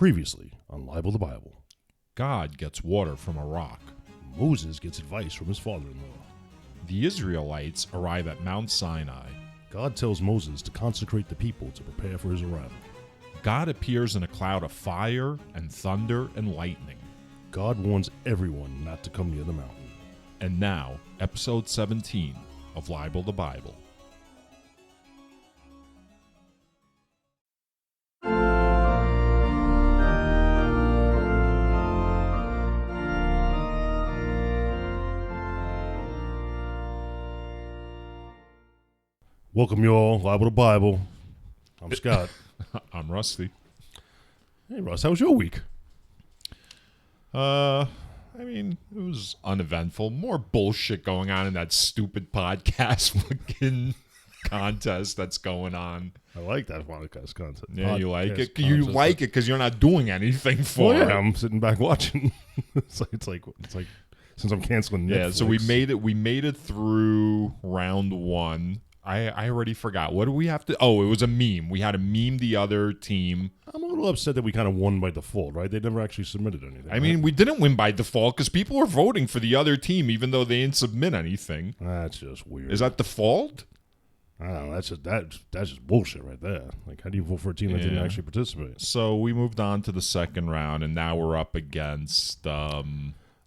Previously on Libel the Bible. God gets water from a rock. Moses gets advice from his father-in-law. The Israelites arrive at Mount Sinai. God tells Moses to consecrate the people to prepare for his arrival. God appears in a cloud of fire and thunder and lightning. God warns everyone not to come near the mountain. And now, episode 17 of Libel the Bible. Welcome, y'all. Libel the Bible. I'm Scott. I'm Rusty. Hey, Russ, how was your week? It was uneventful. More bullshit going on in that stupid podcast fucking contest that's going on. I like that podcast content. Yeah, you like it? Podcast You like it because you're not doing anything for it. I'm sitting back watching. it's like since I'm canceling Netflix. Yeah, so we made it through round one. I already forgot. What do we have to... Oh, it was a meme. We had to meme the other team. I'm a little upset that we kind of won by default, right? They never actually submitted anything. I mean, we didn't win by default because people were voting for the other team even though they didn't submit anything. That's just weird. Is that default? I don't know. That's just bullshit right there. Like, how do you vote for a team that didn't actually participate? So we moved on to the second round, and now we're up against...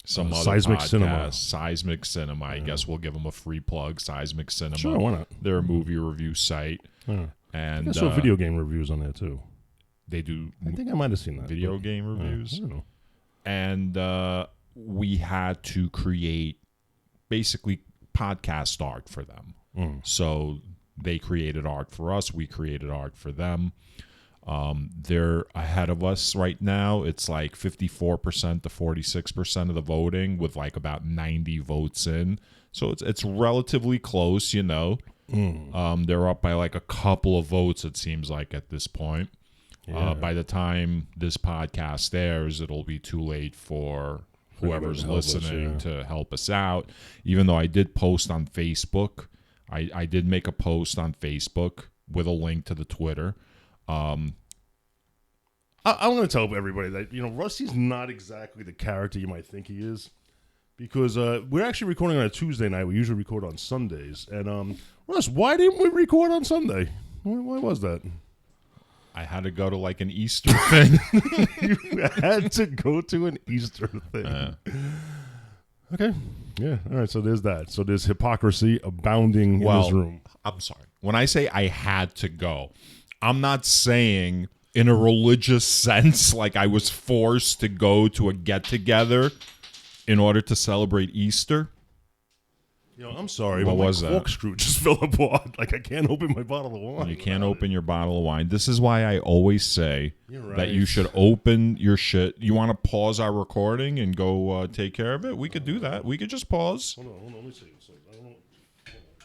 some other Seismic podcast, Cinema. Seismic Cinema. I guess we'll give them a free plug. Seismic Cinema. Sure, why not? They're a movie review site. Yeah. And I saw video game reviews on there, too. They do I think I might have seen that. video game reviews. I don't know. And we had to create basically podcast art for them. So they created art for us. We created art for them. They're ahead of us right now. It's like 54% to 46% of the voting with like about 90 votes in. So it's relatively close, you know. They're up by like a couple of votes, it seems like, at this point. Yeah. By the time this podcast airs, it'll be too late for whoever's listening to help us out. Even though I did post on Facebook. I did make a post on Facebook with a link to the Twitter. I'm going to tell everybody that, Rusty's not exactly the character you might think he is. Because we're actually recording on a Tuesday night. We usually record on Sundays. And, Russ, why didn't we record on Sunday? Why was that? I had to go to like an Easter thing. You had to go to an Easter thing. Okay. Yeah. All right. So there's that. So there's hypocrisy abounding in this room. I'm sorry. When I say I had to go, I'm not saying in a religious sense like I was forced to go to a get-together in order to celebrate Easter. I'm sorry, What but was my that? corkscrew just fell apart. Like, I can't open my bottle of wine. You can't open your bottle of wine. This is why I always say You're that you should open your shit. You want to pause our recording and go take care of it? We could do that. We could just pause. Hold on. Let me see. I don't know.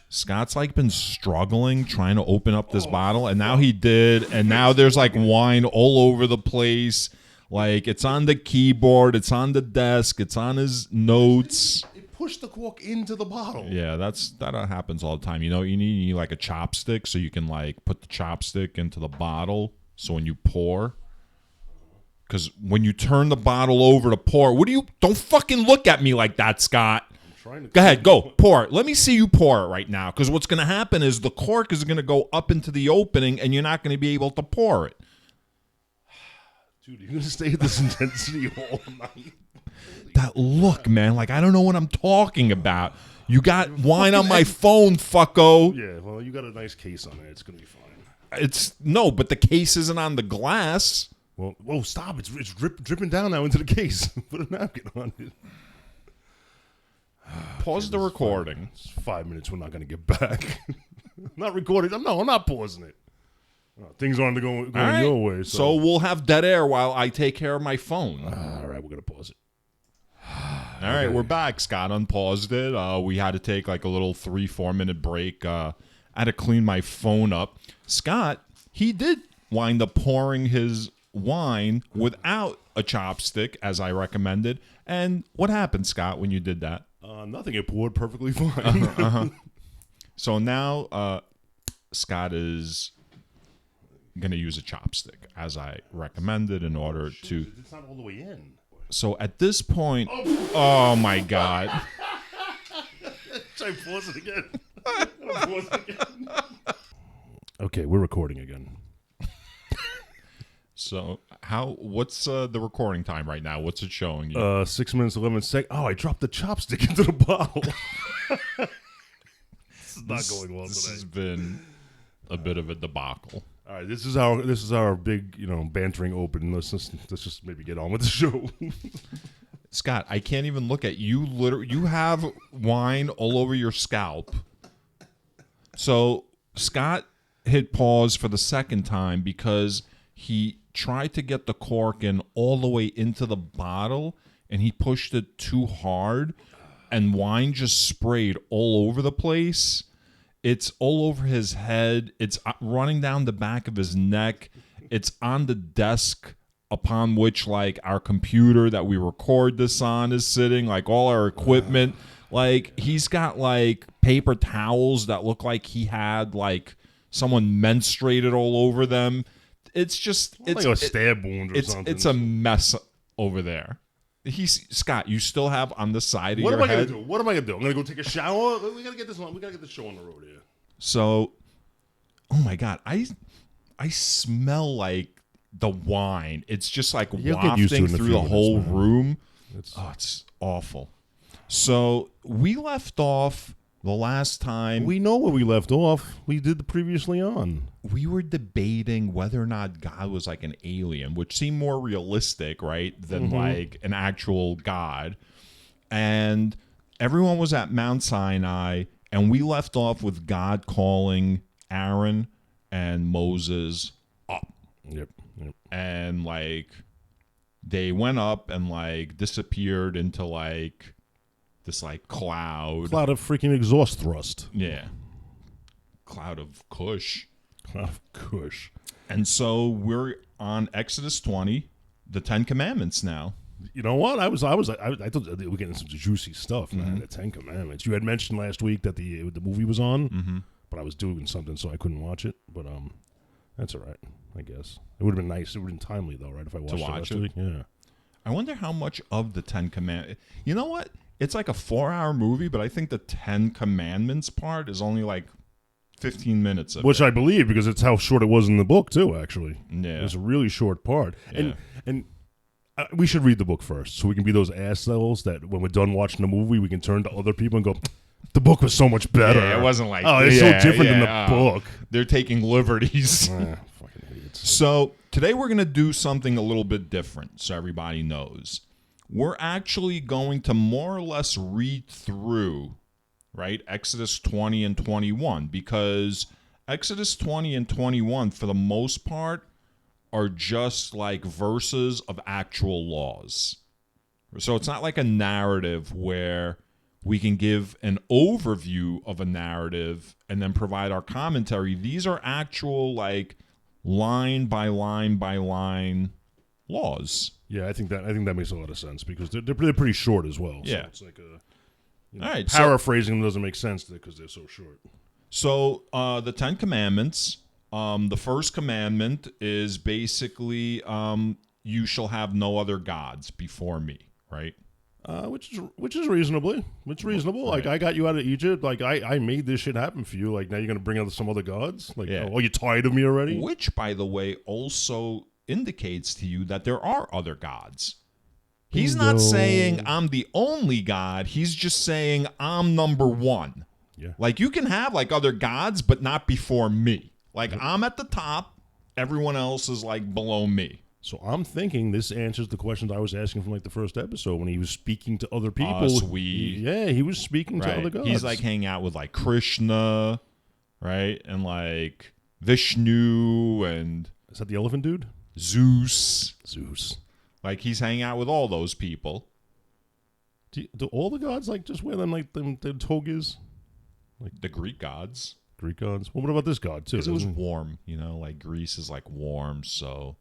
Scott's like been struggling trying to open up this bottle, and now he did, and now there's like wine all over the place. Like, it's on the keyboard, it's on the desk, it's on his notes. It pushed the cork into the bottle. Yeah, that happens all the time. You need like a chopstick so you can like put the chopstick into the bottle. So when you pour, because when you turn the bottle over to pour, don't fucking look at me like that, Scott. Go ahead, go pour it. Let me see you pour it right now. Because what's going to happen is the cork is going to go up into the opening, and you're not going to be able to pour it. Dude, you're going to stay at this intensity all night. That look, man, like I don't know what I'm talking about. You got wine on my phone, fucko. Yeah, well, you got a nice case on it. It's going to be fine. But the case isn't on the glass. Well, whoa, stop. It's dripping down now into the case. Put a napkin on it. Pause the recording. It's 5 minutes. We're not going to get back. I'm not recording. I'm not pausing it. Things aren't going right. your way. So we'll have dead air while I take care of my phone. All right, we're going to pause it. All right, we're back. Scott unpaused it. We had to take like a little 3-4 minute break. I had to clean my phone up. Scott, he did wind up pouring his wine without a chopstick, as I recommended. And what happened, Scott, when you did that? Nothing. It poured perfectly fine. So now Scott is going to use a chopstick, as I recommended, in order to... It's not all the way in. So at this point... Oh, my God. Should I pause it again? Pause it again. Okay, we're recording again. So what's the recording time right now? What's it showing you? 6 minutes, 11 seconds. Oh, I dropped the chopstick into the bottle. This is not going well This today. has been a bit of a debacle. All right, this is our big, bantering open. Let's just maybe get on with the show. Scott, I can't even look at you. You have wine all over your scalp. So Scott hit pause for the second time because he tried to get the cork in all the way into the bottle, and he pushed it too hard, and wine just sprayed all over the place. It's all over his head. It's running down the back of his neck. It's on the desk upon which, like, our computer that we record this on is sitting, like, all our equipment. Like, he's got, like, paper towels that look like he had, like, someone menstruated all over them. It's just... It's like a stab wound or something. It's a mess over there. Scott, you still have on the side of your head... What am I going to do? What am I going to do? I'm going to go take a shower? We got to get this on. We got to get the show on the road here. So, oh my God, I smell like the wine. It's just like wafting through the whole room. It's awful. So we left off the last time. We know where we left off. We did the previously on. We were debating whether or not God was like an alien, which seemed more realistic, right, than like an actual God. And everyone was at Mount Sinai, and we left off with God calling Aaron and Moses up. Yep. And like they went up and like disappeared into like this like cloud of freaking exhaust thrust. Yeah. Cloud of Kush. Cloud of Kush. And so we're on Exodus 20, the 10 Commandments now. You know what? I thought we're getting some juicy stuff, man. The 10 Commandments. You had mentioned last week that the movie was on, but I was doing something, so I couldn't watch it. But that's all right, I guess. It would have been nice. It would have been timely, though, right? If I watched it last week. Yeah. I wonder how much of the 10 Commandments. You know what? It's like a 4-hour movie, but I think the 10 Commandments part is only like 15 minutes of Which it. I believe, because it's how short it was in the book, too, actually. Yeah. It's a really short part. Yeah. And we should read the book first, so we can be those assholes that when we're done watching the movie, we can turn to other people and go, the book was so much better. Yeah, it wasn't like... Oh, it's so different than the book. They're taking liberties. Fucking idiots. So today we're going to do something a little bit different, so everybody knows. We're actually going to more or less read through, right, Exodus 20 and 21, because Exodus 20 and 21, for the most part, are just like verses of actual laws. So it's not like a narrative where we can give an overview of a narrative and then provide our commentary. These are actual, like, line by line by line laws. Yeah, I think that makes a lot of sense because they're pretty short as well. Yeah. So it's like All right, paraphrasing them doesn't make sense because they're so short. So the 10 Commandments, the first commandment is basically you shall have no other gods before me, right? Which is reasonable. It's reasonable. Like, I got you out of Egypt. Like, I made this shit happen for you. Like, now you're going to bring out some other gods? Like, Yeah. oh, you tired of me already? Which, by the way, also indicates to you that there are other gods. He's not saying I'm the only God. He's just saying I'm number one. Yeah. Like, you can have, like, other gods, but not before me. Like, I'm at the top. Everyone else is, like, below me. So I'm thinking this answers the questions I was asking from, like, the first episode when he was speaking to other people. Us, we. He was speaking to other gods. He's, like, hanging out with, like, Krishna, right? And, like, Vishnu and... Is that the elephant dude? Zeus. Like, he's hanging out with all those people. Do all the gods, like, just wear them, like, them togas? Like the Greek gods. Greek gods? Well, what about this god, too? Because it was warm, you know? Like, Greece is, like, warm, so...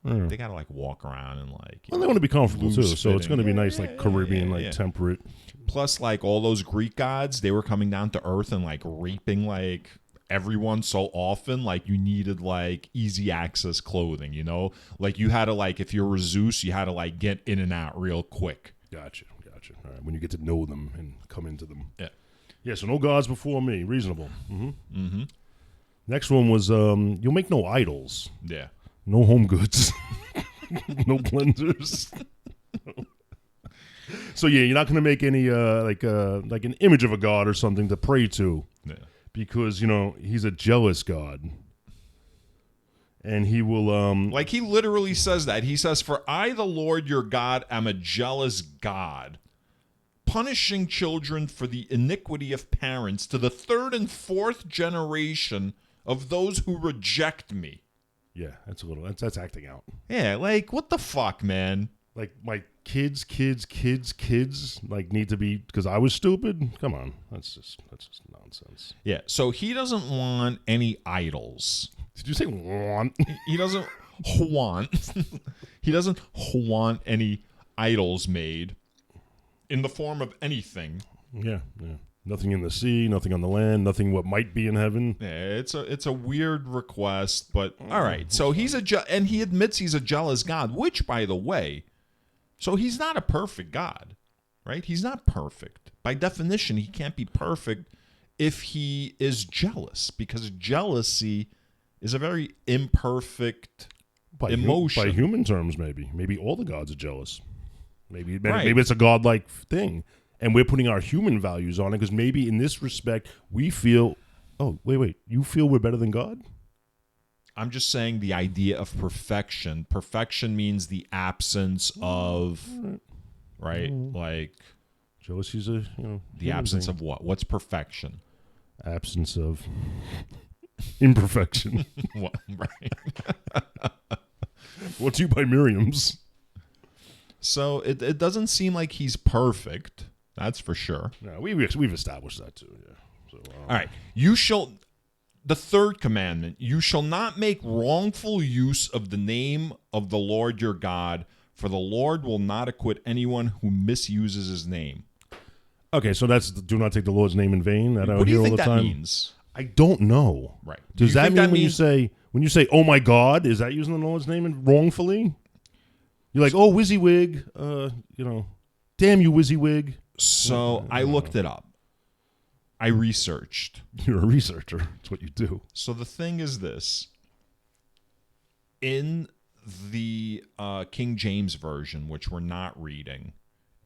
They gotta like walk around and like. Well, they want to be comfortable too, so it's going to be nice, like Caribbean, like temperate. Plus, like all those Greek gods, they were coming down to Earth and like raping like everyone so often, like you needed like easy access clothing, you know? Like you had to like, if you were Zeus, you had to like get in and out real quick. Gotcha. All right, when you get to know them and come into them. Yeah. Yeah, so no gods before me. Reasonable. Next one was you'll make no idols. Yeah. No home goods. No blenders. So yeah, you're not going to make any like an image of a god or something to pray to. Yeah. Because, he's a jealous God. And he will... like he literally says that. He says, "For I, the Lord your God, am a jealous God, punishing children for the iniquity of parents to the third and fourth generation of those who reject me." Yeah, that's acting out. Yeah, like, what the fuck, man? Like, my kids, like, need to be... Because I was stupid? Come on. That's just nonsense. Yeah, so he doesn't want any idols. Did you say want? He doesn't want. He doesn't want any idols made in the form of anything. Yeah. Nothing in the sea, nothing on the land, nothing what might be in heaven. Yeah, it's a weird request, but all right. So he's and he admits he's a jealous God, which, by the way, so he's not a perfect God, right? He's not perfect. By definition, he can't be perfect if he is jealous, because jealousy is a very imperfect emotion. By human terms, maybe. Maybe all the gods are jealous. Maybe Right. it's a godlike thing. And we're putting our human values on it because maybe in this respect, we feel, oh, wait, you feel we're better than God? I'm just saying the idea of perfection. Perfection means the absence of, right? Like, jealousy's the absence of what? What's perfection? Absence of imperfection. What? Right. Brought to you by Miriam's. So it doesn't seem like he's perfect. That's for sure. No, we've established that too. Yeah. So, all right. The third commandment, you shall not make wrongful use of the name of the Lord your God, for the Lord will not acquit anyone who misuses his name. Okay, so that's do not take the Lord's name in vain. That What do you think that time. means? I don't know. Right. Does that mean when you say, "Oh my God," is that using the Lord's name wrongfully? You're like, "Oh, WYSIWYG," damn you, WYSIWYG. So I looked it up. I researched. You're a researcher. That's what you do. So the thing is this. In the King James Version, which we're not reading,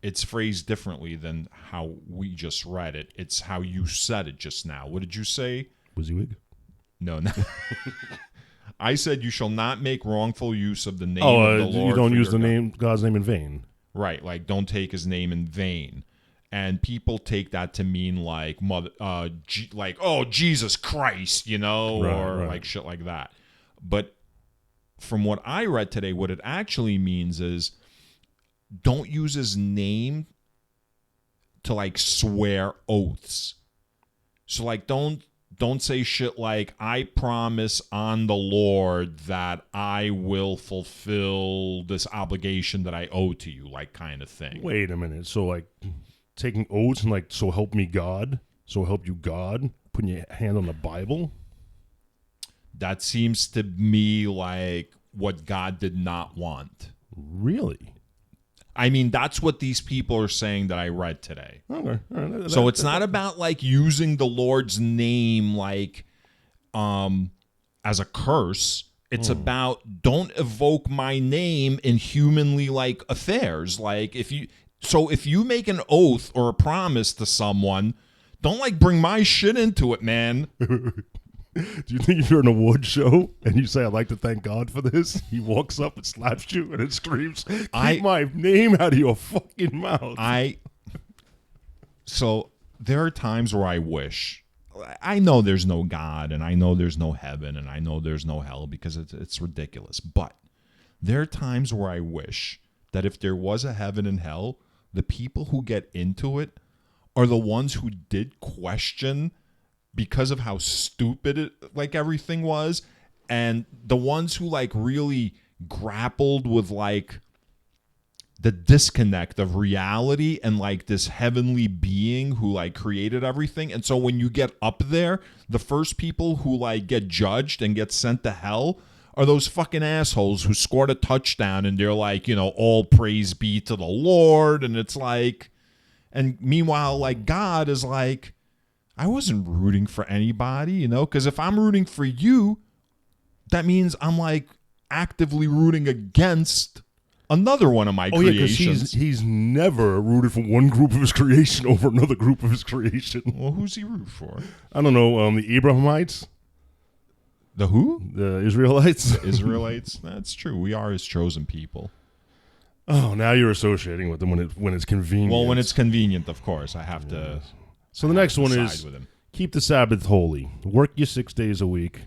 it's phrased differently than how we just read it. It's how you said it just now. What did you say? WYSIWYG? No. I said you shall not make wrongful use of the name of the Lord. You don't use God's name in vain. Right, like don't take his name in vain. And people take that to mean like Jesus Christ, or like shit like that. But from what I read today, what it actually means is don't use his name to like swear oaths. So like don't say shit like, "I promise on the Lord that I will fulfill this obligation that I owe to you," like kind of thing. Wait a minute. So like taking oaths and like, "So help me God," "So help you God," putting your hand on the Bible? That seems to me like what God did not want. Really? I mean, that's what these people are saying that I read today. Okay. All right. So it's not about like using the Lord's name like as a curse. It's about don't evoke my name in humanly like affairs. Like if you make an oath or a promise to someone, don't like bring my shit into it, man. Do you think if you're an award show and you say, "I'd like to thank God for this," he walks up and slaps you and it screams, "Keep my name out of your fucking mouth"? So there are times where I wish. I know there's no God, and I know there's no heaven, and I know there's no hell because it's ridiculous. But there are times where I wish that if there was a heaven and hell, the people who get into it are the ones who did question because of how stupid it, like everything was, and the ones who like really grappled with like the disconnect of reality and like this heavenly being who like created everything. And so when you get up there, the first people who like get judged and get sent to hell are those fucking assholes who scored a touchdown and they're like, all praise be to the Lord. And it's like, and meanwhile, like God is like, I wasn't rooting for anybody, because if I'm rooting for you, that means I'm like actively rooting against another one of my creations. Yeah, because he's never rooted for one group of his creation over another group of his creation. Well, who's he root for? I don't know. The Abrahamites. The who? The Israelites. The Israelites. That's true. We are his chosen people. Oh, now you're associating with them when it's convenient. Well, when it's convenient, of course, I have to. So the next one is keep the Sabbath holy. Work your 6 days a week.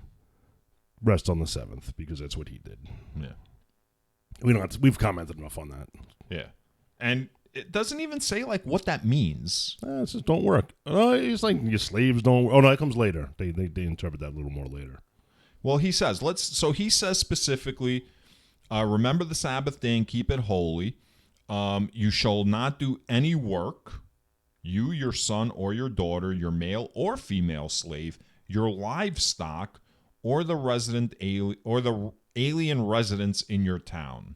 Rest on the seventh, because that's what he did. Yeah. We've commented enough on that. Yeah. And it doesn't even say like what that means. It says don't work. It's like your slaves don't work. Oh no, that comes later. They interpret that a little more later. Well, he says he says specifically, remember the Sabbath day and keep it holy. You shall not do any work, you, your son or your daughter, your male or female slave, your livestock, or the alien residents in your town.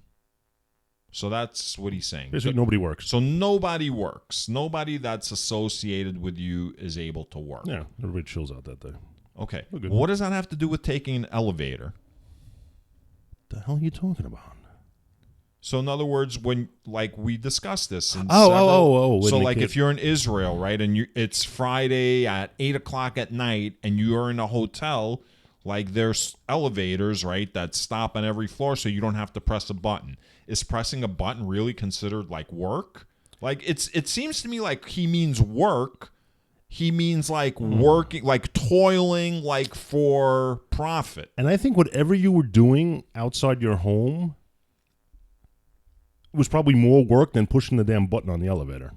So that's what he's saying. Basically, nobody works. So nobody works. Nobody that's associated with you is able to work. Yeah, everybody chills out that day. Okay. What does that have to do with taking an elevator? What the hell are you talking about? So in other words, when like we discussed this, in so like if you're in Israel, right, and it's Friday at 8:00 at night, and you are in a hotel, like there's elevators, right, that stop on every floor, so you don't have to press a button. Is pressing a button really considered like work? Like it seems to me like he means work. He means like working, like toiling, like for profit. And I think whatever you were doing outside your home was probably more work than pushing the damn button on the elevator.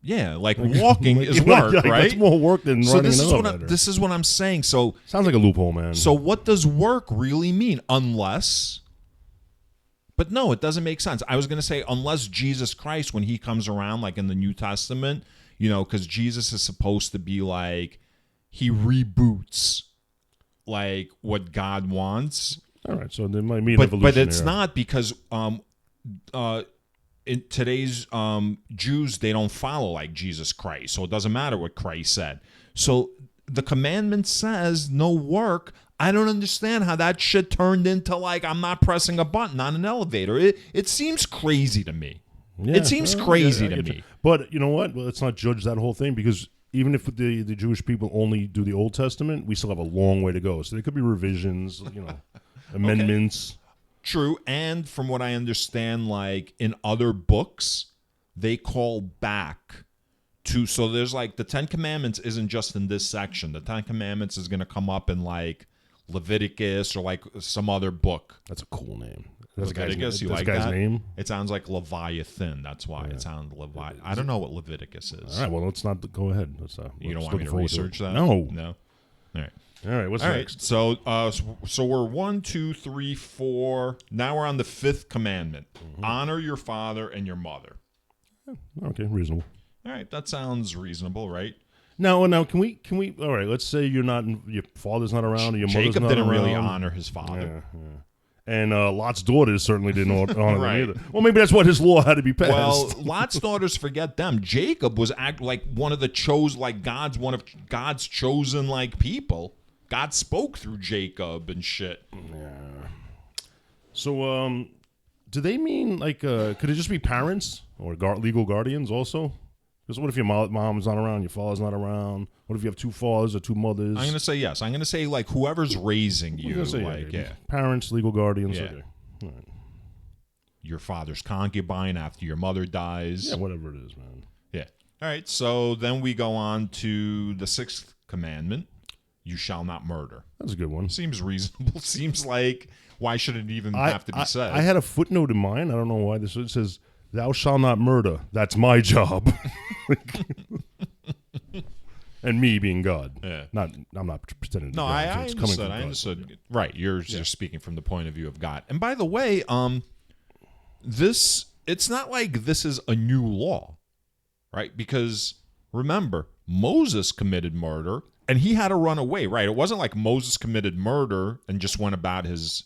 Yeah, like walking is work, right? It's more work than running an elevator. This is what I'm saying. So sounds like a loophole, man. So what does work really mean? Unless, but no, it doesn't make sense. I was going to say unless Jesus Christ, when he comes around, like in the New Testament, because Jesus is supposed to be like, he reboots like what God wants. All right, so there might be an evolution. But it's not, because in today's Jews, they don't follow like Jesus Christ, so it doesn't matter what Christ said. So the commandment says no work. I don't understand how that shit turned into like I'm not pressing a button on an elevator. It seems crazy to me. Yeah, it seems crazy to me. But you know what? Well, let's not judge that whole thing, because even if the Jewish people only do the Old Testament, we still have a long way to go. So there could be revisions, amendments. Okay. True, and from what I understand, like in other books, they call back to, so there's like the Ten Commandments isn't just in this section. The Ten Commandments is going to come up in like Leviticus or like some other book. That's a cool name. Leviticus, you like guy's that? Name? It sounds like Leviathan. That's why it sounds Leviathan. I don't know what Leviticus is. All right, well, let's not go ahead. You don't want me to research that? No. All right. All right, what's next? So we're 1, 2, 3, 4. Now we're on the 5th commandment. Mm-hmm. Honor your father and your mother. Okay, reasonable. All right, that sounds reasonable, right? Now, can we? All right, let's say your father's not around, or your mother's not around. Jacob didn't really honor his father. Yeah. And Lot's daughters certainly didn't honor right. him either. Well, maybe that's what his law had to be passed. Well, Lot's daughters, forget them. Jacob was like one of the one of God's chosen like people. God spoke through Jacob and shit. Yeah. So, do they mean like could it just be parents or legal guardians also? Because what if your mom's not around, your father's not around? What if you have two fathers or two mothers? I'm going to say yes. I'm going to say like whoever's raising you. Yeah. Parents, legal guardians. Yeah. Okay. All right. Your father's concubine after your mother dies. Yeah, whatever it is, man. Yeah. All right. So then we go on to the 6th commandment. You shall not murder. That's a good one. Seems reasonable. Seems like, why should it even have to be said? I had a footnote in mine. I don't know why this. It says, "Thou shalt not murder." That's my job. And me being God. Yeah. I'm not pretending to be God. God. I understood. I understood. Right. You're speaking from the point of view of God. And by the way, this it's not like this is a new law, right? Because remember, Moses committed murder and he had to run away, right? It wasn't like Moses committed murder and just went about his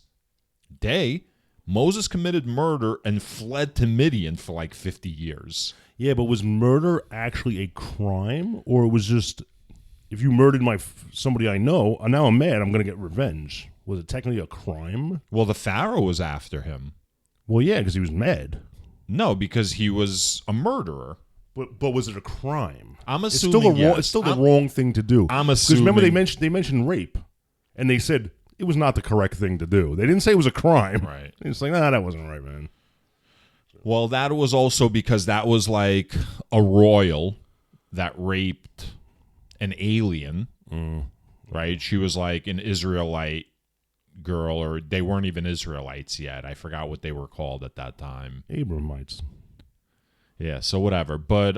day. Moses committed murder and fled to Midian for like 50 years. Yeah, but was murder actually a crime, or it was just if you murdered somebody I know, now I'm mad, I'm going to get revenge? Was it technically a crime? Well, the Pharaoh was after him. Well, yeah, because he was mad. No, because he was a murderer. But was it a crime? I'm assuming it's still the wrong thing to do. I'm assuming. Because remember they mentioned rape, and they said it was not the correct thing to do. They didn't say it was a crime. Right. It's like, nah, that wasn't right, man. Well, that was also because that was like a royal that raped an alien, right? She was like an Israelite girl, or they weren't even Israelites yet. I forgot what they were called at that time. Abramites. Yeah, so whatever. But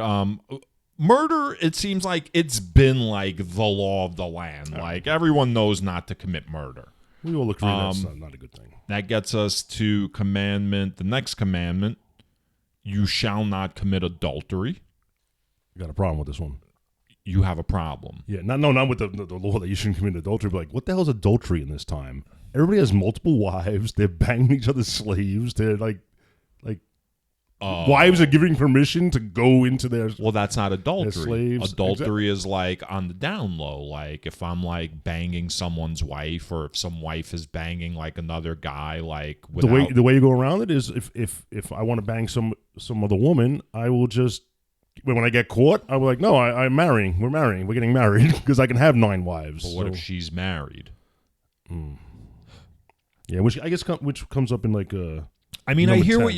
murder, it seems like it's been like the law of the land. Like everyone knows not to commit murder. We all agree that's not a good thing. That gets us to the next commandment. You shall not commit adultery. You got a problem with this one? You have a problem. Yeah, not with the law that you shouldn't commit adultery, but like, what the hell is adultery in this time? Everybody has multiple wives. They're banging each other's slaves. They're like wives are giving permission to go into their. Well, that's not adultery. Slaves. Adultery is like on the down low. Like if I'm like banging someone's wife, or if some wife is banging like another guy, like without... the way you go around it is if I want to bang some other woman, I will just. When I get caught, I'm like, no, I'm marrying. We're marrying. We're getting married because I can have 9 wives. But what if she's married? Yeah, which comes up in like I mean, I hear 10. what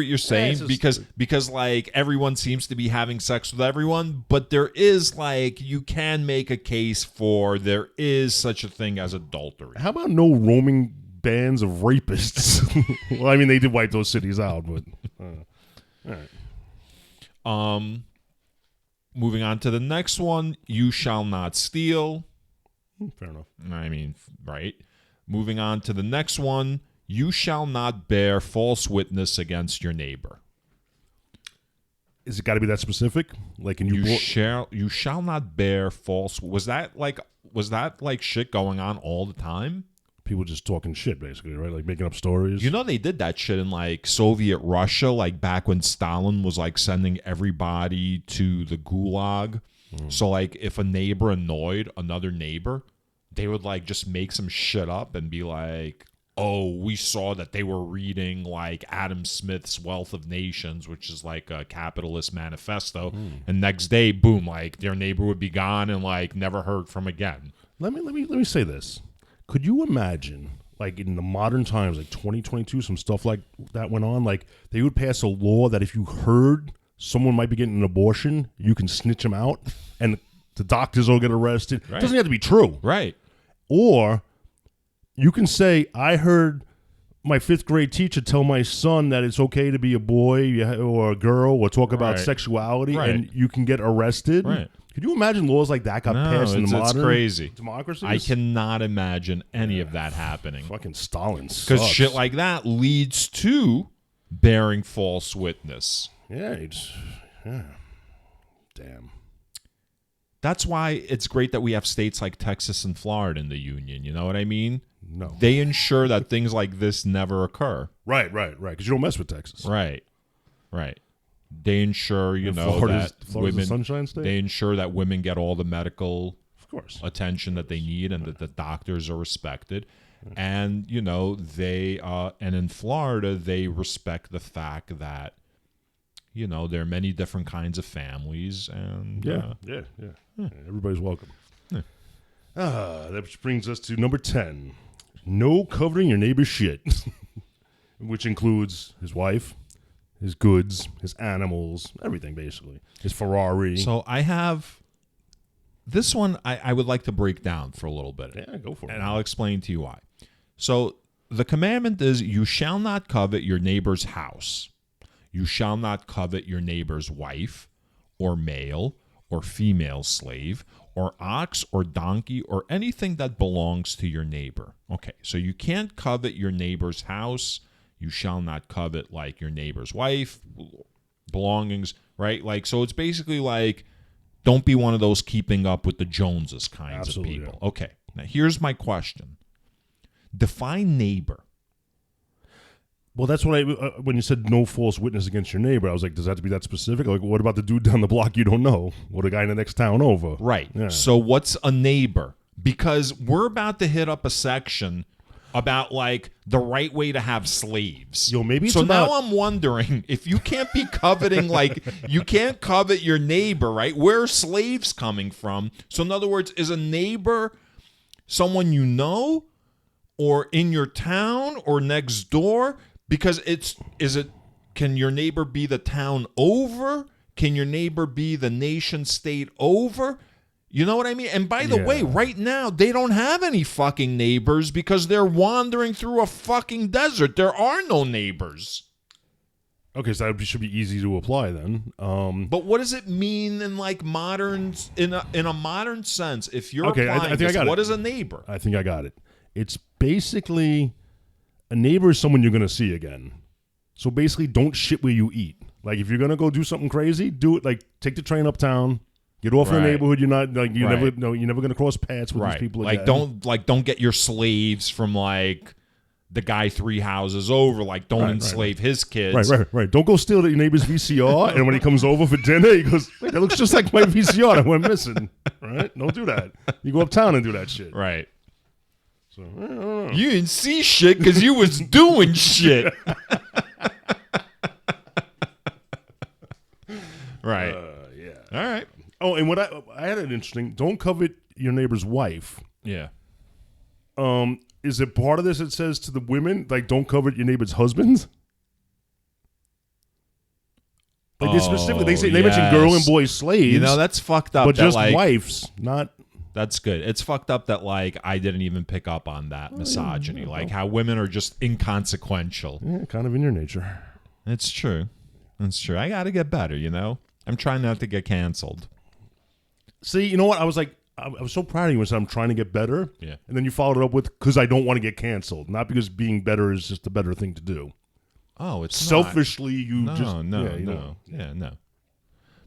you're saying, just, because like everyone seems to be having sex with everyone, but there is like you can make a case for there is such a thing as adultery. How about no roaming bands of rapists? Well, I mean, they did wipe those cities out, but all right. Moving on to the next one, you shall not steal. Fair enough. I mean, right. Moving on to the next one, you shall not bear false witness against your neighbor. Is it got to be that specific? Like, you shall not bear false. Was that like shit going on all the time? People just talking shit, basically, right? Like making up stories. You know, they did that shit in like Soviet Russia, like back when Stalin was like sending everybody to the gulag. So like if a neighbor annoyed another neighbor, they would like just make some shit up and be like, oh, we saw that they were reading like Adam Smith's Wealth of Nations, which is like a capitalist manifesto. And next day, boom, like their neighbor would be gone and like never heard from again. Let me say this. Could you imagine, like in the modern times, like 2022, some stuff like that went on? Like they would pass a law that if you heard someone might be getting an abortion, you can snitch them out and the doctors will get arrested. Right. It doesn't have to be true. Right. Or you can say, I heard my 5th grade teacher tell my son that it's okay to be a boy or a girl or talk about sexuality, and you can get arrested. Right. Could you imagine laws like that got passed in the modern crazy democracies? I cannot imagine any of that happening. Fucking Stalin sucks. Because shit like that leads to bearing false witness. Yeah. Damn. That's why it's great that we have states like Texas and Florida in the union. You know what I mean? No. They ensure that things like this never occur. Right. Because you don't mess with Texas. Right. They ensure, Florida's women, Sunshine State? They ensure that women get all the medical attention that they need and that the doctors are respected. And, they, and in Florida, they respect the fact that, there are many different kinds of families. And yeah. Everybody's welcome. Yeah. That brings us to number 10. No coveting your neighbor's shit, which includes his wife, his goods, his animals, everything basically. His Ferrari. So I have this one I would like to break down for a little bit. Yeah, go for it. And I'll explain to you why. So the commandment is you shall not covet your neighbor's house. You shall not covet your neighbor's wife or male or female slave or ox or donkey or anything that belongs to your neighbor. Okay, so you can't covet your neighbor's house. You shall not covet like your neighbor's wife, belongings, right? Like, so it's basically like, don't be one of those keeping up with the Joneses kinds Absolutely, of people. yeah. Okay, now here's my question. Define neighbor. Well, that's what when you said no false witness against your neighbor, I was like, does that have to be that specific? Like, what about the dude down the block you don't know? Or the guy in the next town over? Right. Yeah. So what's a neighbor? Because we're about to hit up a section about like the right way to have slaves. Yo, maybe it's so about- now I'm wondering if you can't be coveting, like you can't covet your neighbor, right? Where are slaves coming from? So in other words, is a neighbor someone you know or in your town or next door? Because can your neighbor be the town over? Can your neighbor be the nation state over? You know what I mean? And by the way, right now, they don't have any fucking neighbors because they're wandering through a fucking desert. There are no neighbors. Okay, so that should be easy to apply then. But what does it mean in like modern, in a modern sense? If you're Okay, applying I think I got what it. is a neighbor? I think I got it. It's basically a neighbor is someone you're going to see again. So basically, don't shit where you eat. Like if you're going to go do something crazy, do it. Like take the train uptown. Get off in the Right. neighborhood. You're not like you Right. never no. You're never going to cross paths with Right. these people Like again. don't get your slaves from like the guy 3 houses over. Like don't enslave his kids. Right. Don't go steal your neighbor's VCR, and when he comes over for dinner, he goes, "Wait, that looks just like my VCR that went missing." Right? Don't do that. You go uptown and do that shit. Right. So I don't know. You didn't see shit because you was doing shit. Right. Yeah. All right. Oh, and what I had an interesting. Don't covet your neighbor's wife. Yeah. Is it part of this? It says to the women, like, don't covet your neighbor's husbands. Like they specifically, they mention girl and boy slaves. You know, that's fucked up. but that, just like, wives, not. That's good. It's fucked up that like I didn't even pick up on that misogyny, like how women are just inconsequential. Yeah, kind of in your nature. It's true. It's true. I got to get better. You know, I'm trying not to get canceled. See, you know what? I was like, I was so proud of you when you said I'm trying to get better. Yeah. And then you followed it up with because I don't want to get canceled, not because being better is just a better thing to do. Oh, it's Selfishly, you not. just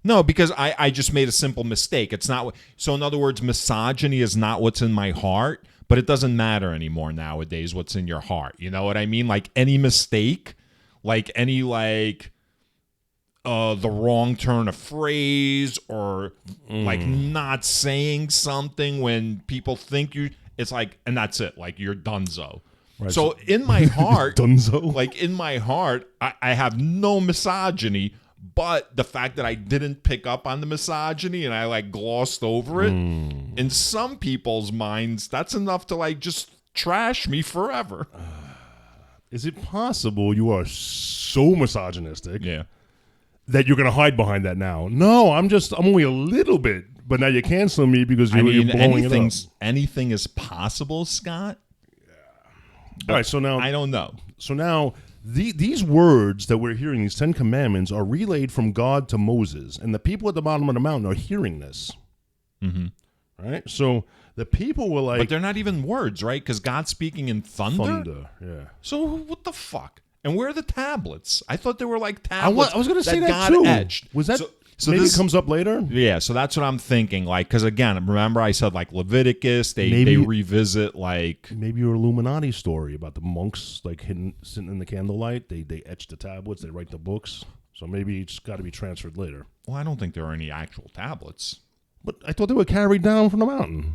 No, because I just made a simple mistake. It's not so. In other words, misogyny is not what's in my heart, but it doesn't matter anymore nowadays. What's in your heart? You know what I mean? Like any mistake, like any like. The wrong turn of phrase or like not saying something when people think you, it's like, and that's it. Like you're donezo. Right, so in my heart, Dunzo. like in my heart, I have no misogyny, but the fact that I didn't pick up on the misogyny and I like glossed over it, in some people's minds, that's enough to like just trash me forever. Is it possible you are so misogynistic? Yeah. That you're going to hide behind that now. No, I'm only a little bit, but now you're canceling me because you're blowing it up. Anything is possible, Scott. All right, so now I don't know. So now these words that we're hearing, these 10 commandments, are relayed from God to Moses, and the people at the bottom of the mountain are hearing this. Mm-hmm. Right? So the people were like, but they're not even words, right? Because God's speaking in thunder. thunder. Yeah. So what the fuck? And where are the tablets? I thought they were like tablets. I was going to say that God too. etched. Was that? So maybe this it comes up later. Yeah, so that's what I'm thinking. Like, because again, remember I said like Leviticus, they revisit like maybe your Illuminati story about the monks like sitting in the candlelight. They etch the tablets, they write the books. So maybe it's got to be transferred later. Well, I don't think there are any actual tablets. But I thought they were carried down from the mountain.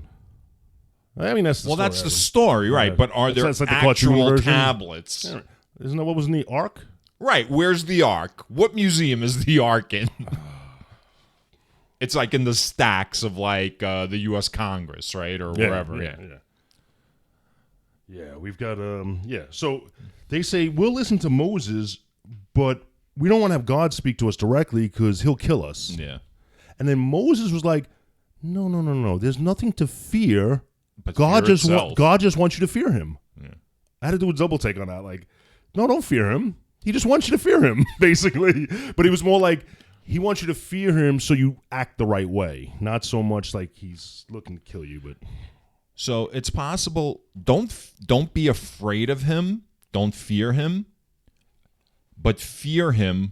I mean, that's the story. That's the story, right? But are there like actual tablets? Yeah. Isn't that what was in the Ark? Right. Where's the Ark? What museum is the Ark in? It's like in the stacks of like the U.S. Congress, right, or wherever. Yeah. We've got So they say we'll listen to Moses, but we don't want to have God speak to us directly because he'll kill us. Yeah. And then Moses was like, No. There's nothing to fear. But God fear just wants you to fear him. Yeah. I had to do a double take on that. Like, no, don't fear him. He just wants you to fear him, basically. But it was more like he wants you to fear him so you act the right way. Not so much like he's looking to kill you. But so it's possible. Don't be afraid of him. Don't fear him. but fear him,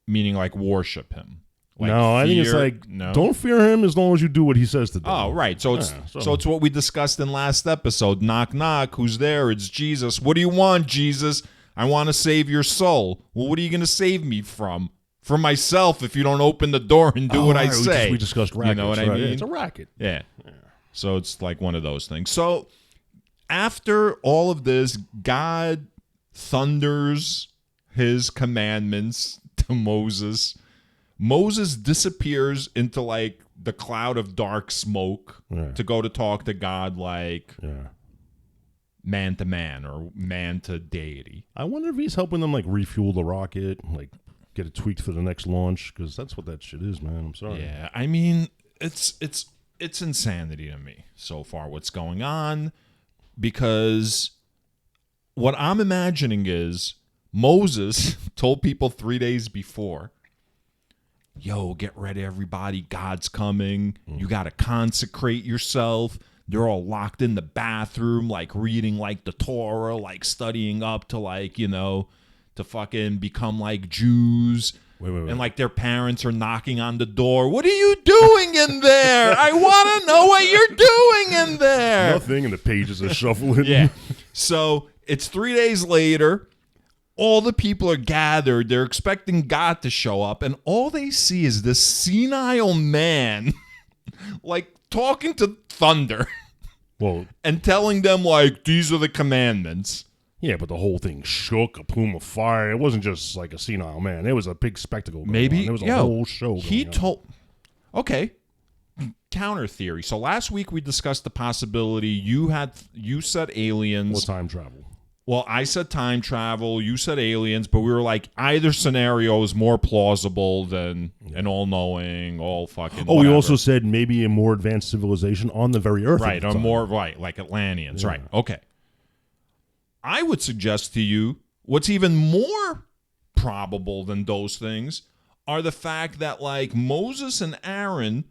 meaning like worship him. Like no, I think it's like, don't fear him as long as you do what he says to do. Oh, right. So it's what we discussed in last episode. Knock, knock. Who's there? It's Jesus. What do you want, Jesus? I want to save your soul. Well, what are you going to save me from? From myself if you don't open the door and do what I say. We discussed rackets. You know what I mean? Yeah, it's a racket. Yeah. So it's like one of those things. So after all of this, God thunders his commandments to Moses. Moses disappears into like the cloud of dark smoke to go to talk to God like man to man or man to deity. I wonder if he's helping them like refuel the rocket, like get it tweaked for the next launch, because that's what that shit is, man. I'm sorry. Yeah, I mean, it's insanity to me so far what's going on, because what I'm imagining is Moses told people 3 days before, yo, get ready, everybody. God's coming. You got to consecrate yourself. They're all locked in the bathroom, like reading like the Torah, like studying up to like, you know, to fucking become like Jews. Wait. And like their parents are knocking on the door. What are you doing in there? I want to know what you're doing in there. Nothing, and the pages are shuffling. Yeah. So it's 3 days later. All the people are gathered. They're expecting God to show up. And all they see is this senile man like talking to thunder. Well, and telling them like, these are the commandments. Yeah, but the whole thing shook, a plume of fire. It wasn't just like a senile man. It was a big spectacle going Maybe on. There was a whole show going on. Okay. Counter theory. So last week we discussed the possibility you said aliens. What time travel? Well, I said time travel, you said aliens, but we were like, either scenario is more plausible than an all-knowing, all fucking Oh, whatever. we also said maybe a more advanced civilization on the very earth. Right, or more, right, like Atlanteans, right, okay. I would suggest to you what's even more probable than those things are the fact that, like, Moses and Aaron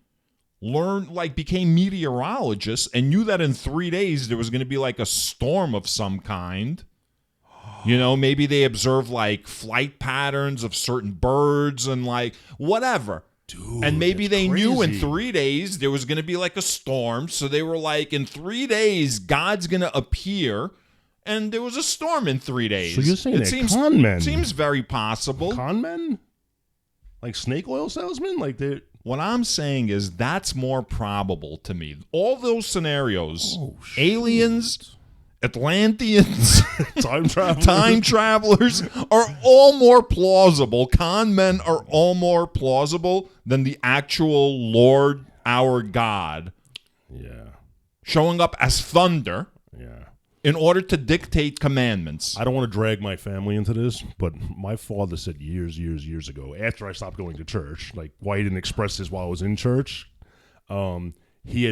became meteorologists and knew that in 3 days there was going to be like a storm of some kind. You know, maybe they observed like flight patterns of certain birds and like whatever. Dude, and maybe they crazy. knew in 3 days there was going to be like a storm. So they were like, in 3 days, God's going to appear. And there was a storm in 3 days. So you're saying con men? Seems very possible. Con men? Like snake oil salesmen? Like they... What I'm saying is that's more probable to me. All those scenarios, aliens, Atlanteans, time travelers are all more plausible. Con men are all more plausible than the actual Lord, our God, showing up as thunder in order to dictate commandments. I don't want to drag my family into this, but my father said years ago, after I stopped going to church, like why he didn't express this while I was in church, he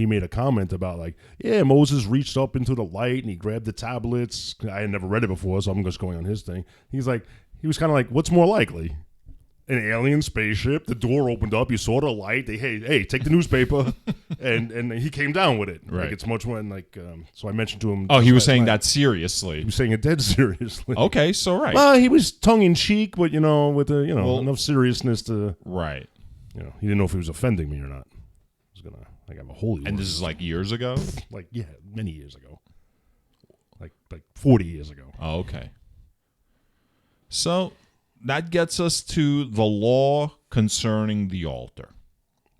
made a comment about like, yeah, Moses reached up into the light and he grabbed the tablets. I had never read it before, so I'm just going on his thing. He was kind of like, what's more likely? An alien spaceship, the door opened up, you saw the light, they, hey, take the newspaper, and he came down with it. Right. Like, it's much more, like, so I mentioned to him. Oh, he was saying that seriously. He was saying it dead seriously. Okay, so right. Well, he was tongue-in-cheek, but, with enough seriousness to... Right. He didn't know if he was offending me or not. I was going to, like, have a holy And word. this is like years ago? Like, yeah, many years ago. Like 40 years ago. Oh, okay. So... that gets us to the law concerning the altar.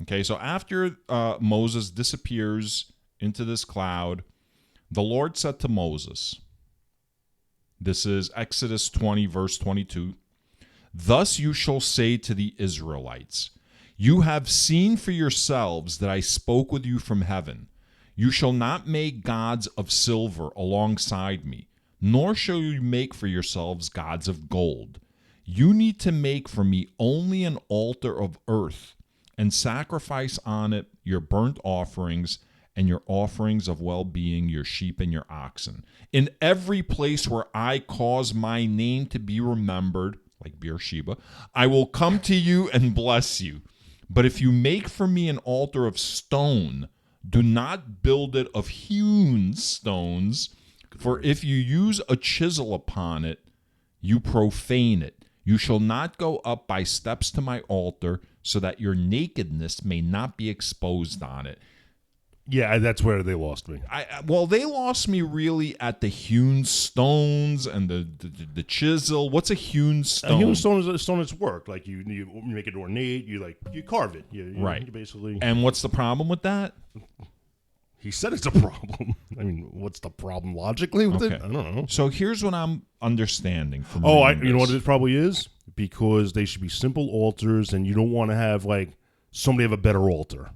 Okay, so after Moses disappears into this cloud, the Lord said to Moses, this is Exodus 20, verse 22, "Thus you shall say to the Israelites, you have seen for yourselves that I spoke with you from heaven. You shall not make gods of silver alongside me, nor shall you make for yourselves gods of gold. You need to make for me only an altar of earth and sacrifice on it your burnt offerings and your offerings of well-being, your sheep and your oxen. In every place where I cause my name to be remembered," like Beersheba, "I will come to you and bless you. But if you make for me an altar of stone, do not build it of hewn stones, for if you use a chisel upon it, you profane it. You shall not go up by steps to my altar, so that your nakedness may not be exposed on it. Yeah, that's where they lost me. Well, they lost me really at the hewn stones and the chisel. What's a hewn stone? A hewn stone is a stone that's worked. Like you make it ornate. You carve it. Right. You basically. And what's the problem with that? He said it's a problem. I mean, what's the problem logically with it? I don't know. So here's what I'm understanding from. You know what it probably is? Because they should be simple altars, and you don't want to have like somebody have a better altar.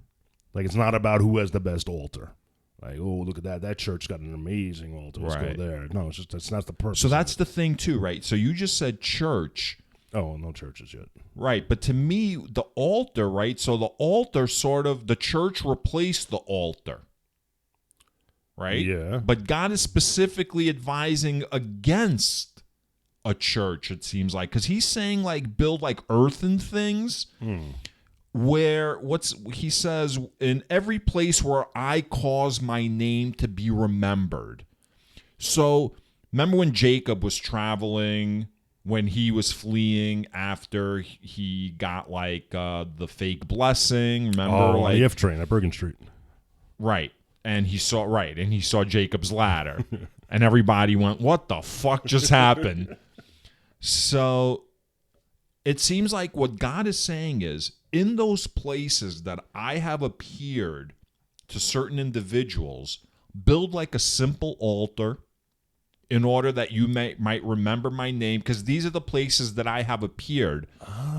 Like, it's not about who has the best altar. Like, oh, look at that. That church got an amazing altar. Let's go there. No, it's just that's not the purpose. So that's the thing, too, right? So you just said church. Oh, no churches yet. Right. But to me, the altar, right? So the altar the church replaced the altar. Right? Yeah. But God is specifically advising against a church, it seems like. Because he's saying, like, build, like, earthen things. Where he says, in every place where I cause my name to be remembered. So remember when Jacob was traveling, when he was fleeing after he got like the fake blessing? Remember, the F train at Bergen Street. Right. And he saw Jacob's ladder. And everybody went, what the fuck just happened? So it seems like what God is saying is, in those places that I have appeared to certain individuals, build like a simple altar in order that you might remember my name, because these are the places that I have appeared.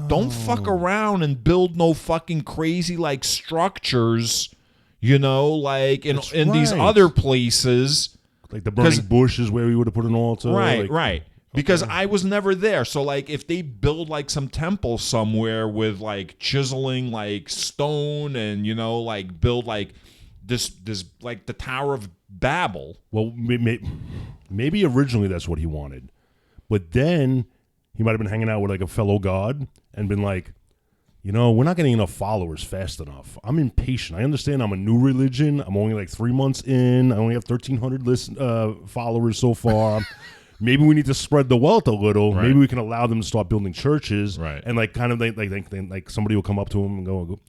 Don't fuck around and build no fucking crazy like structures, like in these other places. Like the burning bush is where we would have put an altar. Right. Because I was never there. So, like, if they build, like, some temple somewhere with, like, chiseling, like, stone and, like, build, like, this like, the Tower of Babel. Well, maybe originally that's what he wanted. But then he might have been hanging out with, like, a fellow god and been like, we're not getting enough followers fast enough. I'm impatient. I understand I'm a new religion. I'm only, like, 3 months in. I only have 1,300 followers so far. Maybe we need to spread the wealth a little. Right. Maybe we can allow them to start building churches, and like kind of like somebody will come up to him and go,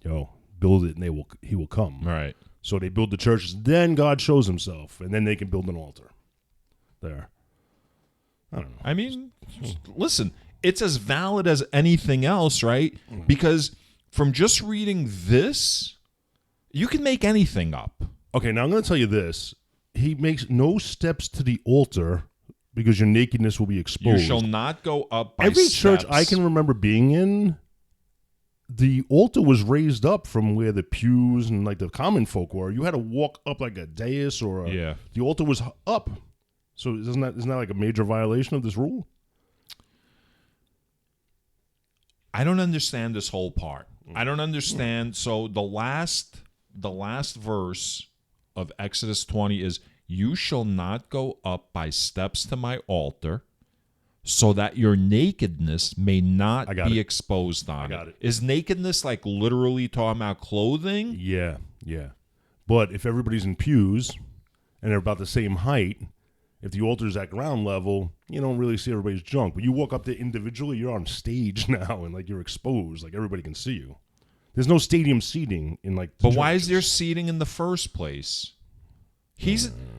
build it, and he will come. Right. So they build the churches. Then God shows Himself, and then they can build an altar. There. I don't know. I mean, listen, it's as valid as anything else, right? Mm-hmm. Because from just reading this, you can make anything up. Okay, now I'm going to tell you this: He makes no steps to the altar, because your nakedness will be exposed. You shall not go up by Every steps. church I can remember being in, the altar was raised up from where the pews and like the common folk were. You had to walk up like a dais or the altar was up. So isn't that like a major violation of this rule? I don't understand this whole part. I don't understand. So the last verse of Exodus 20 is, you shall not go up by steps to my altar, so that your nakedness may not be exposed on it. Is nakedness like literally talking about clothing? Yeah. But if everybody's in pews and they're about the same height, if the altar's at ground level, you don't really see everybody's junk. But you walk up there individually, you're on stage now, and like you're exposed, like everybody can see you. There's no stadium seating in like. But why is there seating in the first place?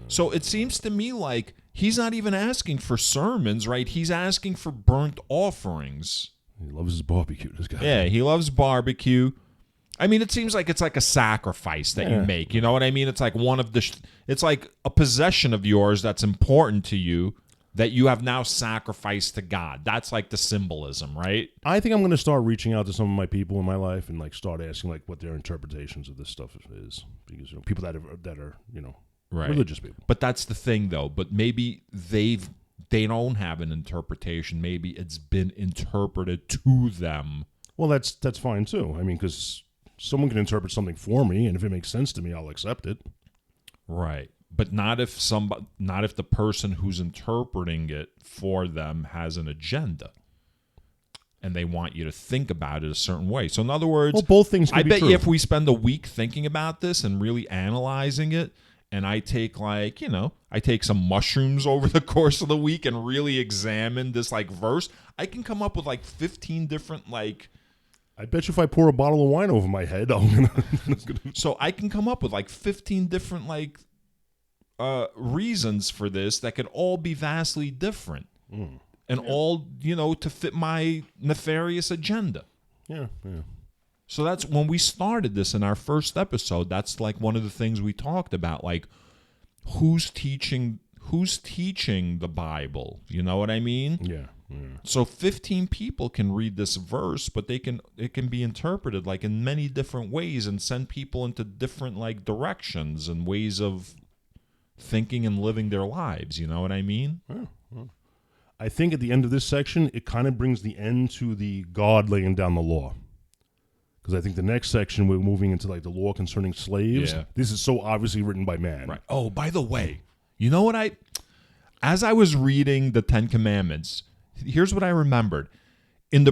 So it seems to me like he's not even asking for sermons, right? He's asking for burnt offerings. He loves his barbecue, this guy. Yeah, he loves barbecue. I mean, it seems like it's like a sacrifice that you make. You know what I mean? It's like it's like a possession of yours that's important to you that you have now sacrificed to God. That's like the symbolism, right? I think I'm going to start reaching out to some of my people in my life and like start asking like what their interpretations of this stuff is, because people that are right. Religious people. But that's the thing, though. But maybe they don't have an interpretation. Maybe it's been interpreted to them. Well, that's fine too. I mean, because someone can interpret something for me, and if it makes sense to me, I'll accept it. Right. But not if the person who's interpreting it for them has an agenda, and they want you to think about it a certain way. So, in other words, both things. I bet you if we spend a week thinking about this and really analyzing it, and I take I take some mushrooms over the course of the week and really examine this like verse, I can come up with like 15 different like. I bet you if I pour a bottle of wine over my head, So I can come up with like 15 different like reasons for this that could all be vastly different, and all to fit my nefarious agenda. Yeah. So that's when we started this in our first episode. That's like one of the things we talked about, like who's teaching the Bible. You know what I mean? Yeah. So 15 people can read this verse, but it can be interpreted like in many different ways and send people into different like directions and ways of thinking and living their lives. You know what I mean? Yeah. I think at the end of this section, it kind of brings the end to the God laying down the law. Because I think the next section, we're moving into like the law concerning slaves. Yeah. This is so obviously written by man. Right. Oh, by the way, you know what as I was reading the Ten Commandments, here's what I remembered. In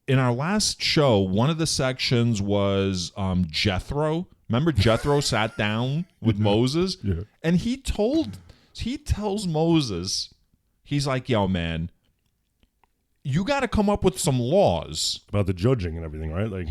our last show, one of the sections was Jethro. Remember Jethro sat down with Moses? Yeah. And he tells Moses, he's like, yo, man, you got to come up with some laws. About the judging and everything, right? Like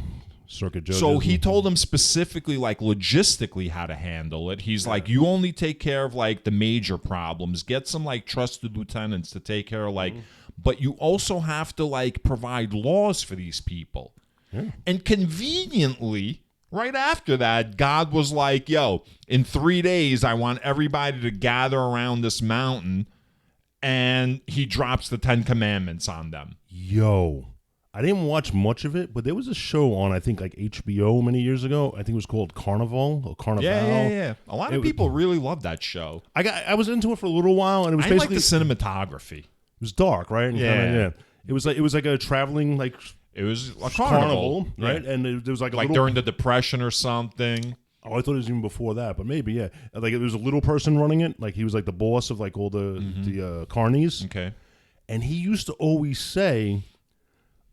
circuit judges. So he told him specifically, like logistically how to handle it. He's like, you only take care of like the major problems. Get some like trusted lieutenants to take care of like, but you also have to like provide laws for these people. Yeah. And conveniently, right after that, God was like, yo, in 3 days, I want everybody to gather around this mountain. And he drops the 10 Commandments on them. Yo. I didn't watch much of it, but there was a show on, I think, like HBO many years ago. I think it was called Carnival or Carnival. Yeah. A lot of people really love that show. I was into it for a little while, and it was I basically like the cinematography. It was dark, right? And yeah. It was like a traveling like. It was a carnival, right? Yeah. And there was like during the Depression or something. Oh, I thought it was even before that, but maybe, yeah. Like there was a little person running it. Like he was like the boss of like all the carnies. Okay. And he used to always say,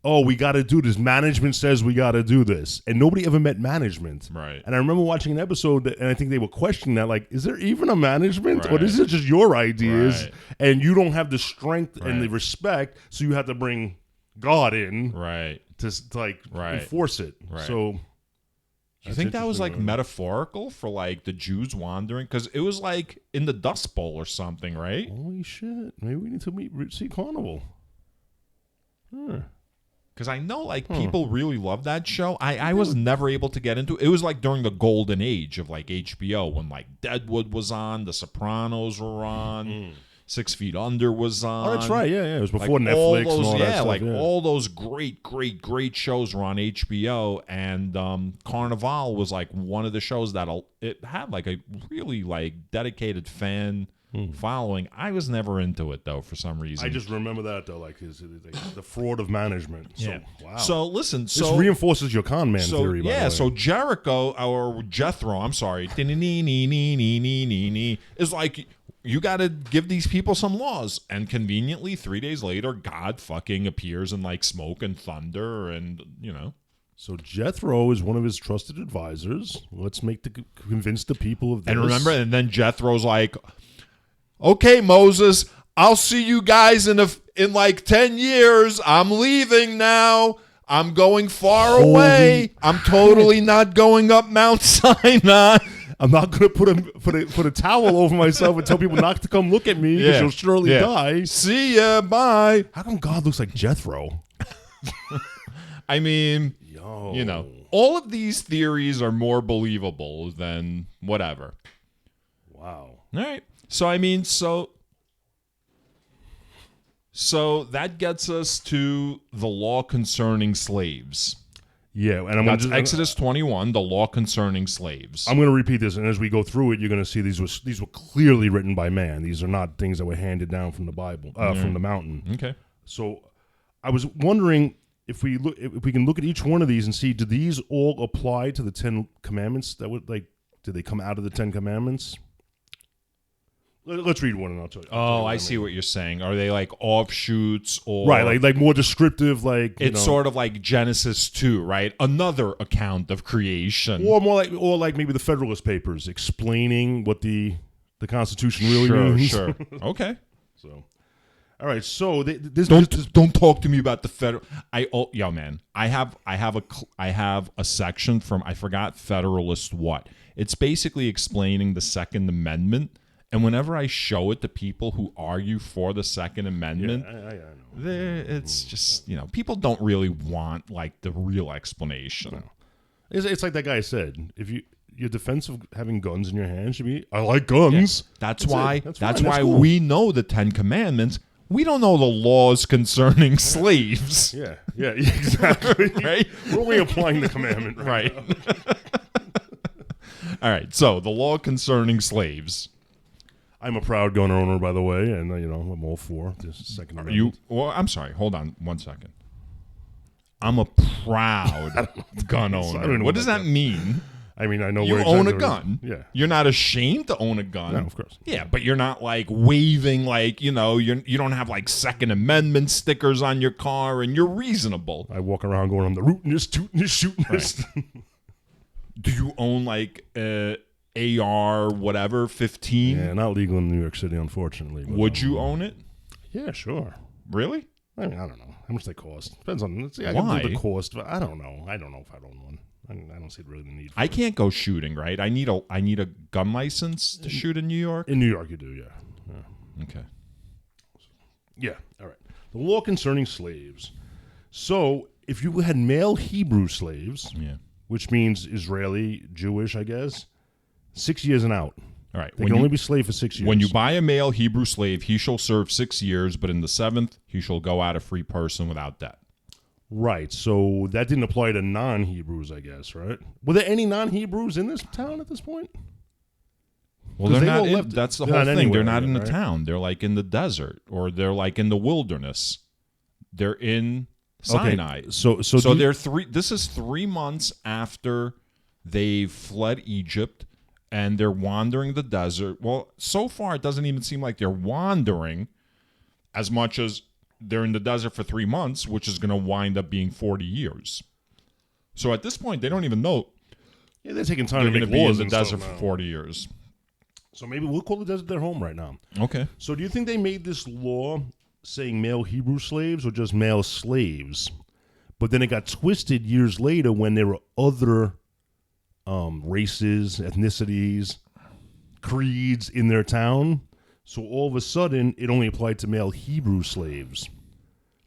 oh, we got to do this. Management says we got to do this. And nobody ever met management. Right. And I remember watching an episode, and I think they were questioning that, like, is there even a management? Right. Or is it just your ideas? Right. And you don't have the strength and the respect, so you have to bring God in to like enforce it. Right. So... Do you think that was like metaphorical for like the Jews wandering? Because it was like in the Dust Bowl or something, right? Holy shit. Maybe we need to see Carnival. Because I know like people really love that show. I was never able to get into it. It was like during the golden age of like HBO when like Deadwood was on, The Sopranos were on. 6 Feet Under was on. Oh, that's right. Yeah. It was before like Netflix and all that stuff. All those great shows were on HBO, and Carnival was like one of the shows that it had like a really like dedicated fan following. I was never into it though for some reason. I just remember that though, like the fraud of management. So, wow. So listen, this reinforces your con man theory. By the way. So Jethro, I'm sorry, is like. You got to give these people some laws. And conveniently, 3 days later, God fucking appears in like smoke and thunder and, So Jethro is one of his trusted advisors. Let's convince the people of this. And remember, and then Jethro's like, okay, Moses, I'll see you guys in like 10 years. I'm leaving now. I'm going far away. I'm totally not going up Mount Sinai. I'm not going to put a towel over myself and tell people not to come look at me because you'll surely die. See ya. Bye. How come God looks like Jethro? I mean, all of these theories are more believable than whatever. Wow. All right. So, I mean, so that gets us to the law concerning slaves. Yeah, and that's Exodus 21, the law concerning slaves. I'm going to repeat this, and as we go through it, you're going to see these were clearly written by man. These are not things that were handed down from the Bible, from the mountain. Okay. So I was wondering if we can look at each one of these and see, do these all apply to the 10 Commandments? Did they come out of the 10 Commandments? Let's read one and I'll tell you. Oh, I see what you're saying. Are they like offshoots or right? Like more descriptive. Like it's sort of like Genesis 2, right? Another account of creation, or more like maybe the Federalist Papers explaining what the Constitution really means. Sure. Okay. So, all right. So don't talk to me about the federal. I have a section from I forgot Federalist what. It's basically explaining the Second Amendment, and whenever I show it to people who argue for the Second Amendment, I know. It's just people don't really want like the real explanation. No. It's like that guy said. If your defense of having guns in your hand should be, I like guns. Yeah. That's why cool. we know the Ten Commandments. We don't know the laws concerning slaves. Yeah, exactly. Right? We're only applying the commandment right now. All right, so the law concerning slaves. I'm a proud gun owner, by the way, and I'm all for this Second Amendment. Well, I'm sorry. Hold on 1 second. I'm a proud gun owner. What does that mean? I mean, I know you where own exactly a gun. Yeah, you're not ashamed to own a gun. No, of course. Yeah, but you're not like waving like you don't have like Second Amendment stickers on your car, and you're reasonable. I walk around going, I'm the rootin' this, tootin' this, shooting this. Right. Do you own like AR whatever 15? Yeah, not legal in New York City, unfortunately. Would you own it? Yeah, sure. Really? I mean, I don't know how much they cost. Depends on Why? I can do the cost, but I don't know. I don't know if I'd own one. I don't see really the need. I can't go shooting, right? I need a gun license to shoot in New York. In New York, you do, yeah. Okay. Yeah. All right. The law concerning slaves. So, if you had male Hebrew slaves, which means Israeli, Jewish, I guess, 6 years and out. All right. They can only be slave for 6 years. When you buy a male Hebrew slave, he shall serve 6 years, but in the 7th, he shall go out a free person without debt. Right. So that didn't apply to non-Hebrews, I guess, right? Were there any non-Hebrews in this town at this point? Well, they're not. That's the whole thing. They're not in the town. They're like in the desert, or they're like in the wilderness. They're in Sinai. Okay. So they're three. This is 3 months after they've fled Egypt, and they're wandering the desert. Well, so far it doesn't even seem like they're wandering as much as they're in the desert for 3 months, which is going to wind up being 40 years. So at this point, they don't even know. Yeah, they're taking time to make be laws in the desert for 40 years. So maybe we'll call the desert their home right now. Okay. So do you think they made this law saying male Hebrew slaves or just male slaves? But then it got twisted years later when there were other races, ethnicities, creeds in their town. So all of a sudden, it only applied to male Hebrew slaves.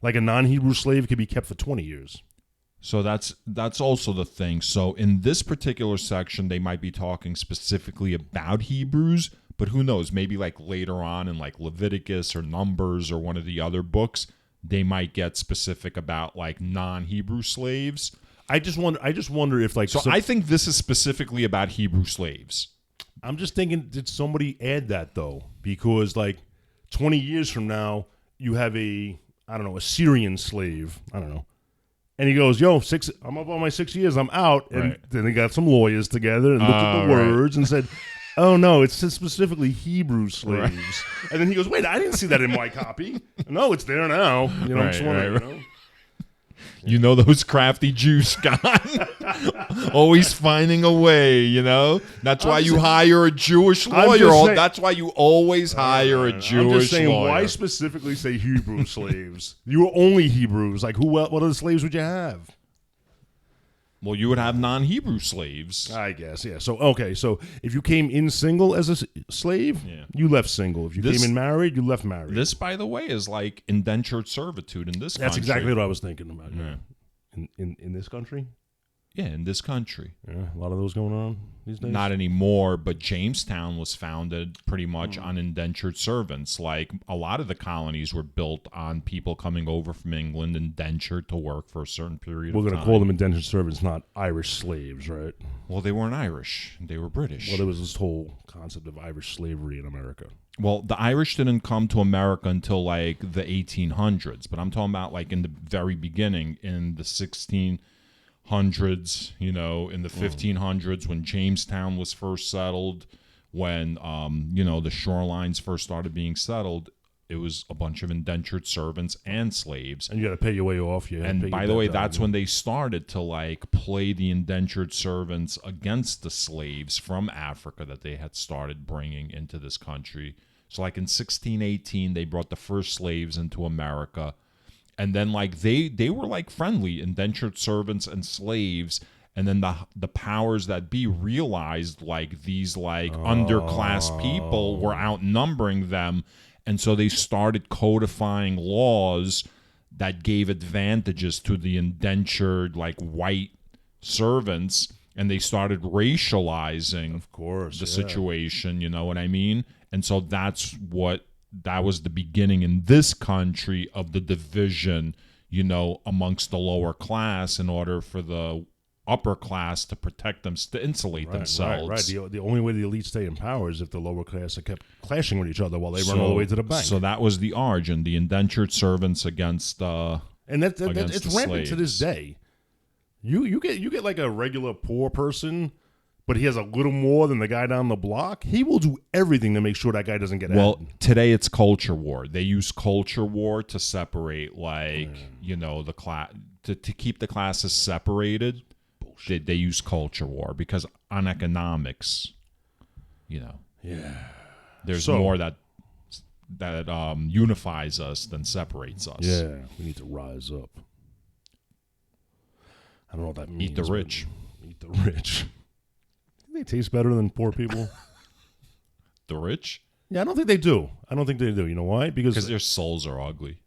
Like a non-Hebrew slave could be kept for 20 years. So that's also the thing. So in this particular section, they might be talking specifically about Hebrews, but who knows? Maybe like later on in like Leviticus or Numbers or one of the other books, they might get specific about like non-Hebrew slaves. I just wonder if like. So I think this is specifically about Hebrew slaves. I'm just thinking, did somebody add that though? Because like 20 years from now, you have a Syrian slave. I don't know. And he goes, I'm up on my 6 years, I'm out. And then they got some lawyers together and looked at the words and said, oh, no, it's specifically Hebrew slaves. Right. And then he goes, wait, I didn't see that in my copy. No, it's there now. You know those crafty Jews, Scott. Always finding a way, That's why you hire a Jewish lawyer. That's why you always hire a Jewish lawyer. I'm just saying, why specifically say Hebrew slaves? You were only Hebrews. Like, what other slaves would you have? Well, you would have non-Hebrew slaves. I guess, yeah. So if you came in single as a slave, you left single. If you came in married, you left married. This, by the way, is like indentured servitude in this country. That's exactly what I was thinking about. Yeah. In this country? Yeah, in this country. Yeah, a lot of those going on these days. Not anymore, but Jamestown was founded pretty much on indentured servants. Like a lot of the colonies were built on people coming over from England indentured to work for a certain period of time. We're going to call them indentured servants, not Irish slaves, right? Well, they weren't Irish. They were British. Well, there was this whole concept of Irish slavery in America. Well, the Irish didn't come to America until like the 1800s, but I'm talking about like in the very beginning in the 1600s, in the 1500s when Jamestown was first settled, when the shorelines first started being settled. It was a bunch of indentured servants and slaves. And you got to pay your way off. And by the way, that's when they started to like play the indentured servants against the slaves from Africa that they had started bringing into this country. So like in 1618, they brought the first slaves into America. And then like they were like friendly, indentured servants and slaves. And then the powers that be realized like these like underclass people were outnumbering them. And so they started codifying laws that gave advantages to the indentured, like, white servants. And they started racializing, of course, the situation, you know what I mean? And so that was the beginning in this country of the division, amongst the lower class in order for the upper class to protect them, to insulate themselves. Right. The only way the elite stay in power is if the lower class kept clashing with each other while they run all the way to the bank. So that was the origin, the indentured servants against and it's rampant to this day. You get like a regular poor person, but he has a little more than the guy down the block. He will do everything to make sure that guy doesn't get out. Well, today it's culture war. They use culture war to separate, the class to keep the classes separated. They use culture war because on economics, there's more that unifies us than separates us. Yeah, we need to rise up. I don't know what that means. Eat the rich. Eat the rich. They taste better than poor people. The rich? Yeah, I don't think they do. You know why? Because their souls are ugly.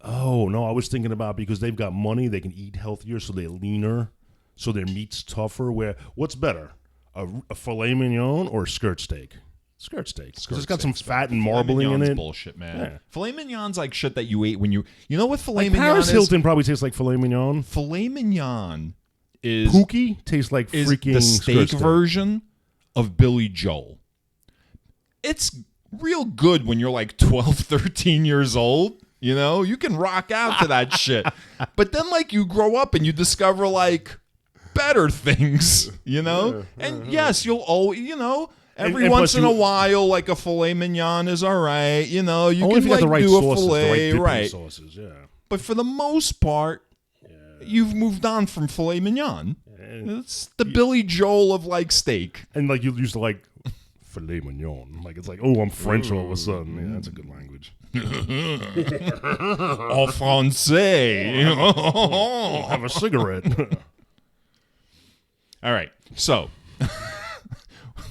Oh, no, I was thinking about because they've got money, they can eat healthier, so they're leaner. So their meat's tougher. What's better, a filet mignon or a skirt steak? Skirt steak. Because it's got some fat and marbling in it. Bullshit, man. Yeah. Filet mignon's like shit that you ate when you know what filet like mignon Paris is? Hilton probably tastes like filet mignon. Filet mignon is Pookie tastes like freaking the steak version of Billy Joel. It's real good when you're like 12, 13 years old. You can rock out to that shit. But then like you grow up and you discover like better things, and yes, you'll always, every once in a while, like a filet mignon is all right, you only can if you like got the right do sauces, a filet, the right? Sauces, yeah. But for the most part, you've moved on from filet mignon. It's the Billy Joel of like steak, and like you used to like filet mignon, like it's like I'm French all of a sudden. Yeah, that's a good language. En français. Have a cigarette. All right, so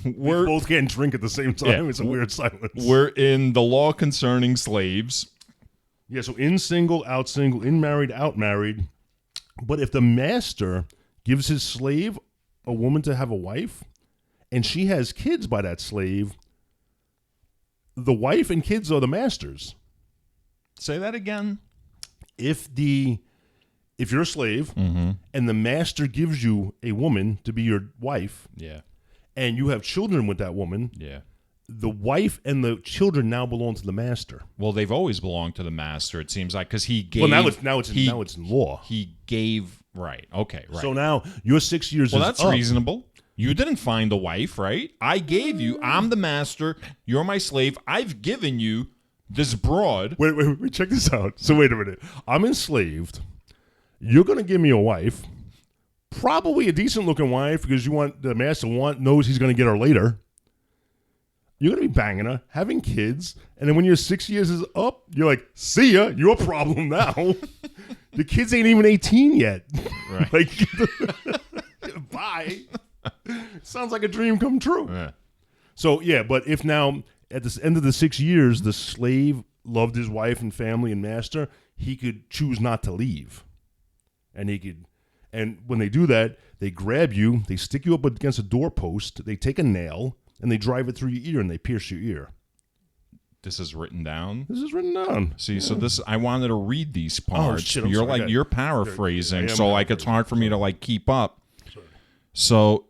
we're both can't drink at the same time. Yeah, it's a weird silence. We're in the law concerning slaves. Yeah, so in single, out single, in married, out married. But if the master gives his slave a woman to have a wife, and she has kids by that slave, the wife and kids are the master's. Say that again. If you're a slave and the master gives you a woman to be your wife, and you have children with that woman, the wife and the children now belong to the master. Well, they've always belonged to the master. It seems like because he gave. Well, now it's in law. He gave right. Okay, right. So now you're 6 years. Well, that's reasonable. You didn't find a wife, right? I gave you. I'm the master. You're my slave. I've given you this broad. Wait. Check this out. So wait a minute. I'm enslaved. You're going to give me a wife, probably a decent-looking wife, because the master knows he's going to get her later. You're going to be banging her, having kids, and then when your 6 years is up, you're like, see ya, your problem now. The kids ain't even 18 yet. Right. Like, bye. Sounds like a dream come true. Yeah. So, yeah, but if now, at the end of the 6 years, the slave loved his wife and family and master, he could choose not to leave. And when they do that, they grab you, they stick you up against a doorpost, they take a nail, and they drive it through your ear and they pierce your ear. This is written down? This is written down. See, so I wanted to read these parts. Oh, shit, You're paraphrasing, so like it's hard for me to like keep up. Sorry. So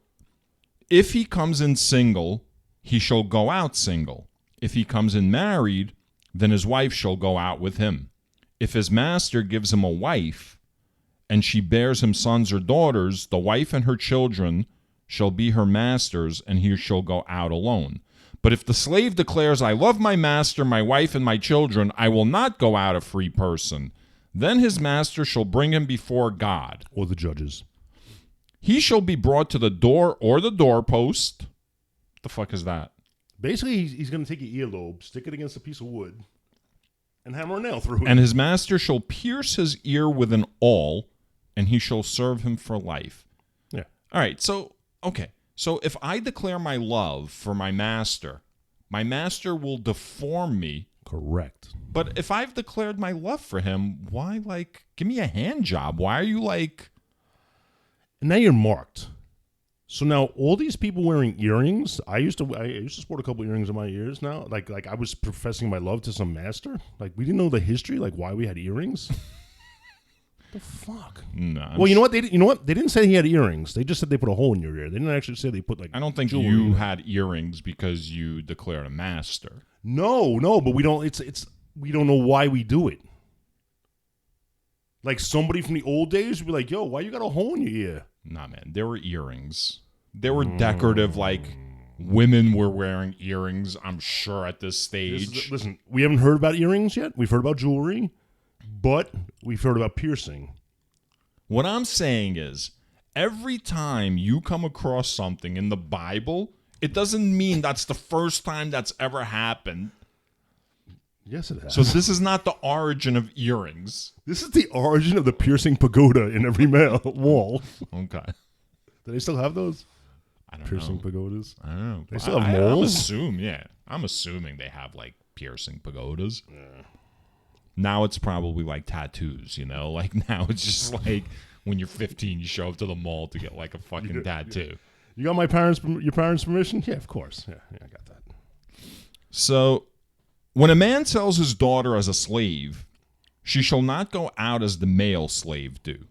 if he comes in single, he shall go out single. If he comes in married, then his wife shall go out with him. If his master gives him a wife, and she bears him sons or daughters, the wife and her children shall be her master's, and he shall go out alone. But if the slave declares, I love my master, my wife, and my children, I will not go out a free person. Then his master shall bring him before God. Or the judges. He shall be brought to the door or the doorpost. The fuck is that? Basically, he's going to take your earlobe, stick it against a piece of wood, and hammer a nail through it. And his master shall pierce his ear with an awl, and he shall serve him for life. Yeah. All right, so, okay. So if I declare my love for my master will deform me. Correct. But if I've declared my love for him, why, like, give me a hand job? Why are you, like... And now you're marked. So now all these people wearing earrings, I used to sport a couple earrings in my ears now. Like I was professing my love to some master. Like we didn't know the history, like why we had earrings. The fuck? No. Well, you know what? They didn't say he had earrings. They just said they put a hole in your ear. They didn't actually say they put like. I don't think jewelry you had earrings because you declared a master. No, but we don't. It's we don't know why we do it. Like somebody from the old days would be like, "Yo, why you got a hole in your ear?" Nah, man. There were earrings. There were decorative, like, women were wearing earrings, I'm sure, at this stage. Listen, we haven't heard about earrings yet. We've heard about jewelry, but we've heard about piercing. What I'm saying is, every time you come across something in the Bible, it doesn't mean that's the first time that's ever happened. Yes, it has. So this is not the origin of earrings. This is the origin of the piercing pagoda in every wall. Okay. Do they still have those? I don't Piercing know. pagodas? I don't know. They still have moles? I'm assuming they have, like, piercing pagodas. Yeah. Now it's probably, like, tattoos, you know? Like, now it's just, like, when you're 15, you show up to the mall to get, like, a fucking tattoo. You got your parents' permission? Yeah, of course. Yeah, I got that. So, when a man sells his daughter as a slave, she shall not go out as the male slave do.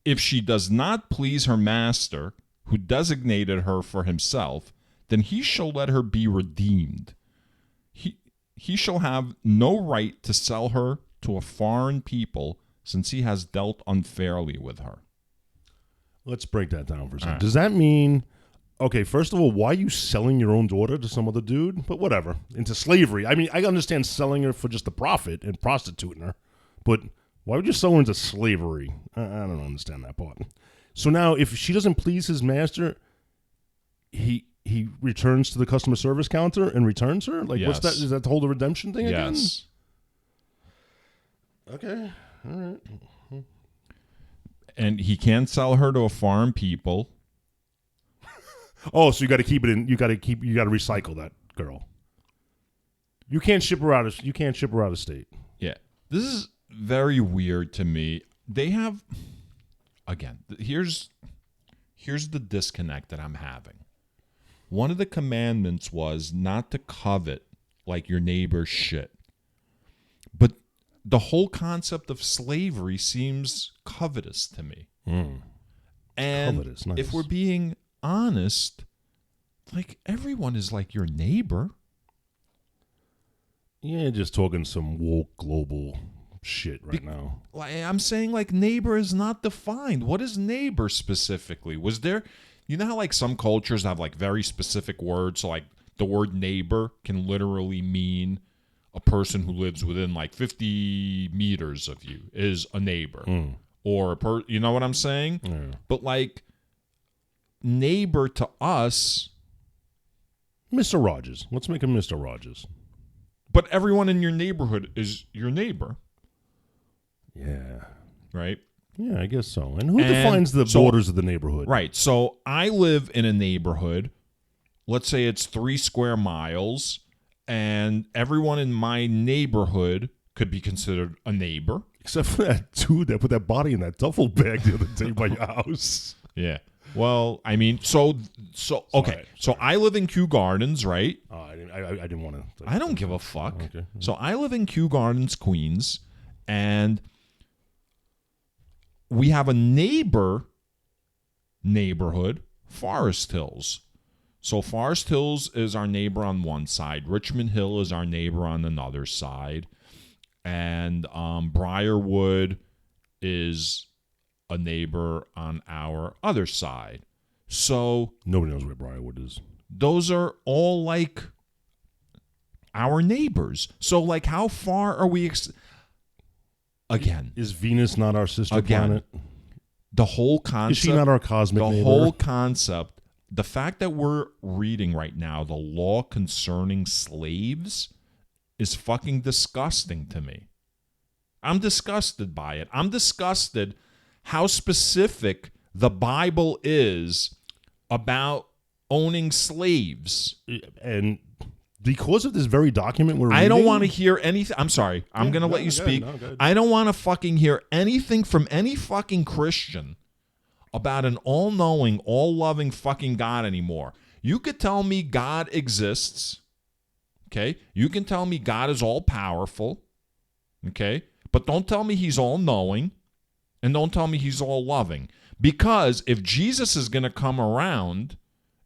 If she does not please her master, who designated her for himself, then he shall let her be redeemed. He shall have no right to sell her to a foreign people, since he has dealt unfairly with her. Let's break that down for a second. Right. Does that mean, okay, first of all, why are you selling your own daughter to some other dude? But whatever, into slavery. I mean, I understand selling her for just the profit and prostituting her, but why would you sell her into slavery? I don't understand that part. So now, if she doesn't please his master, he returns to the customer service counter and returns her? Like, yes. What's that? Is that the whole redemption thing again? Yes. Okay. All right. And he can't sell her to a foreign people. Oh, so you got to keep it in. You got to recycle that girl. You can't ship her out of state. Yeah. This is very weird to me. They have, again, here's the disconnect that I'm having. One of the commandments was not to covet like your neighbor's shit. But the whole concept of slavery seems covetous to me. And covetous, nice. If we're being honest, like, everyone is like your neighbor. Yeah, just talking some woke global shit now. I'm saying, like, neighbor is not defined. What is neighbor specifically? Was there, you know how, like, some cultures have, like, very specific words? So, like, the word neighbor can literally mean a person who lives within, like, 50 meters of you is a neighbor. Or, you know what I'm saying? Yeah. But, like, neighbor to us... Mr. Rogers. Let's make him Mr. Rogers. But everyone in your neighborhood is your neighbor. Yeah. Right? Yeah, I guess so. And who defines the borders of the neighborhood? Right. So I live in a neighborhood. Let's say it's 3 square miles. And everyone in my neighborhood could be considered a neighbor. Except for that dude that put that body in that duffel bag the other day by your house. Yeah. Well, I mean, so okay. So I live in Kew Gardens, right? I didn't want to. I don't give a fuck. Okay. So I live in Kew Gardens, Queens, and we have a neighborhood, Forest Hills. So Forest Hills is our neighbor on one side. Richmond Hill is our neighbor on another side. And Briarwood is a neighbor on our other side. So nobody knows where Briarwood is. Those are all like our neighbors. So, like, how far are we? Again, is Venus not our sister planet? The whole concept. Is she not our cosmic neighbor? The whole concept. The fact that we're reading right now the law concerning slaves is fucking disgusting to me. I'm disgusted by it. I'm disgusted how specific the Bible is about owning slaves. And because of this very document we're reading, I don't want to hear anything. I'm sorry. I'm going to let you speak. I don't want to fucking hear anything from any fucking Christian about an all-knowing, all-loving fucking God anymore. You could tell me God exists. Okay? You can tell me God is all-powerful. Okay? But don't tell me he's all-knowing. And don't tell me he's all-loving. Because if Jesus is going to come around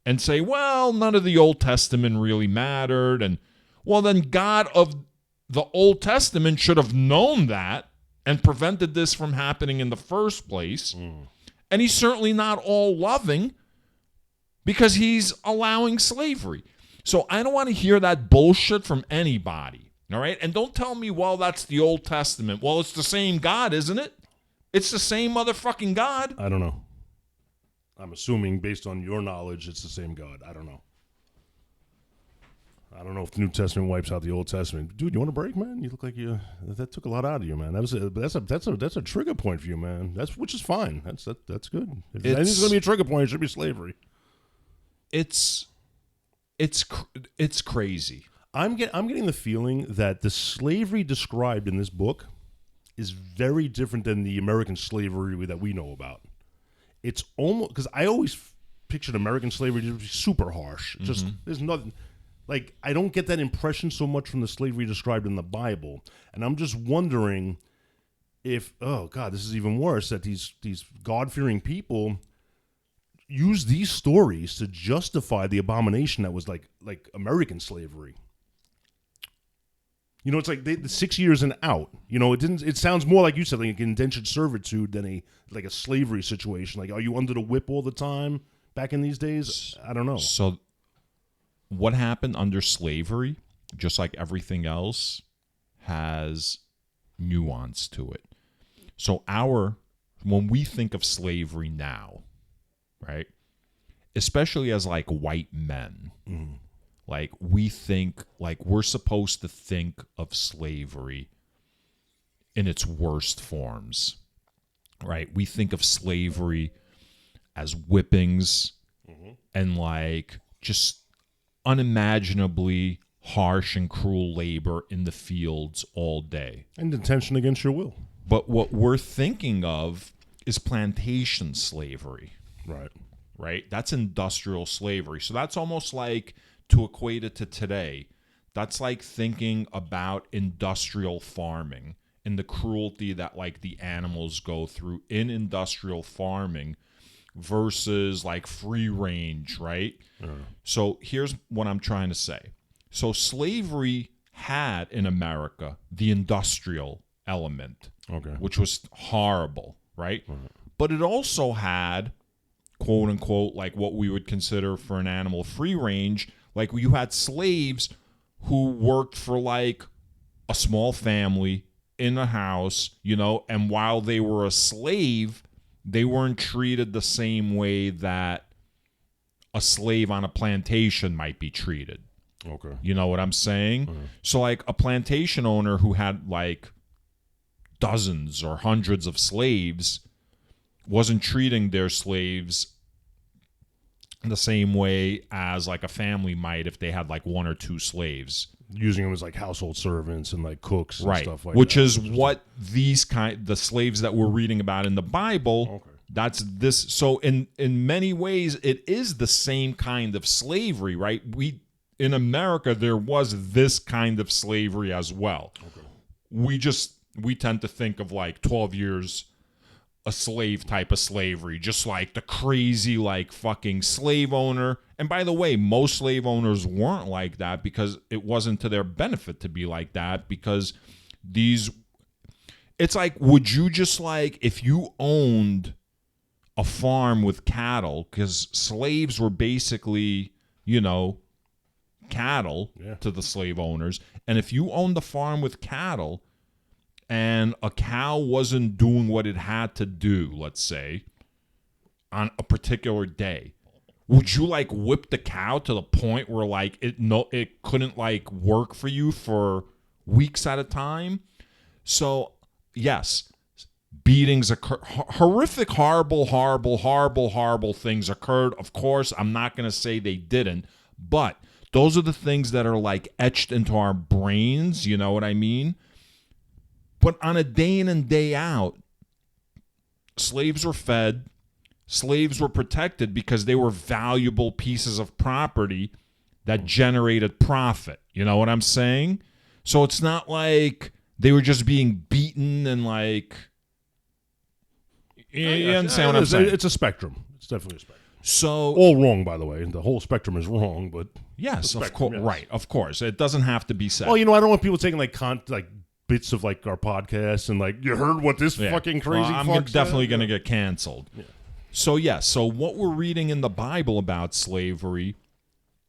and say, well, none of the Old Testament really mattered, and, well, then God of the Old Testament should have known that and prevented this from happening in the first place. And he's certainly not all-loving because he's allowing slavery. So I don't want to hear that bullshit from anybody, all right? And don't tell me, well, that's the Old Testament. Well, it's the same God, isn't it? It's the same motherfucking God. I don't know. I'm assuming, based on your knowledge, it's the same God. I don't know. I don't know if the New Testament wipes out the Old Testament. Dude, you want a break, man? You look like that took a lot out of you, man. That's a trigger point for you, man. Which is fine. That's good. If anything's gonna be a trigger point, it should be slavery. It's crazy. I'm getting the feeling that the slavery described in this book is very different than the American slavery that we know about. It's almost, because I always pictured American slavery to be super harsh. Just there's nothing, like, I don't get that impression so much from the slavery described in the Bible, and I'm just wondering if, oh God, this is even worse, that these God-fearing people use these stories to justify the abomination that was like American slavery. You know, it's like the 6 years and out. You know, it sounds more like you said, like indentured servitude than a slavery situation. Like, are you under the whip all the time back in these days? I don't know. So what happened under slavery, just like everything else, has nuance to it. So when we think of slavery now, right, especially as like white men, like we think, like we're supposed to think of slavery in its worst forms, right? We think of slavery as whippings and like just unimaginably harsh and cruel labor in the fields all day. And detention against your will. But what we're thinking of is plantation slavery. Right? That's industrial slavery. So that's almost like, to equate it to today, that's like thinking about industrial farming and the cruelty that like the animals go through in industrial farming versus like free range, right? So here's what I'm trying to say. So slavery had in America the industrial element, which was horrible, right? But it also had, quote unquote, like what we would consider for an animal free range. Like you had slaves who worked for like a small family in a house, you know, and while they were a slave, they weren't treated the same way that a slave on a plantation might be treated. You know what I'm saying? So like a plantation owner who had like dozens or hundreds of slaves wasn't treating their slaves the same way as like a family might if they had like one or two slaves, using them as like household servants and like cooks and stuff like which that. Is what the slaves that we're reading about in the Bible, that's this. So in many ways it is the same kind of slavery, right? In America there was this kind of slavery as well. We tend to think of like 12 years a slave type of slavery, just like the crazy like fucking slave owner. And by the way, most slave owners weren't like that because it wasn't to their benefit to be like that, because it's like, would you just like, if you owned a farm with cattle, because slaves were basically, you know, cattle Yeah. to the slave owners. And if you owned the farm with cattle and a cow wasn't doing what it had to do, let's say, on a particular day, would you like whip the cow to the point where like it couldn't like work for you for weeks at a time? So yes, beatings occur, horrific, horrible things occurred. Of course, I'm not going to say they didn't, but those are the things that are like etched into our brains, you know what I mean? But on a day in and day out, slaves were fed, slaves were protected because they were valuable pieces of property that generated profit. You know what I'm saying? So it's not like they were just being beaten and like... You understand what I'm saying? It's a spectrum. It's definitely a spectrum. So all wrong, by the way. The whole spectrum is wrong, but yes, of course, yes. Right, of course. It doesn't have to be said. Well, you know, I don't want people taking like bits of like our podcasts and like, you heard what this fucking crazy I'm fuck definitely going to get canceled. Yeah. So yes, so what we're reading in the Bible about slavery,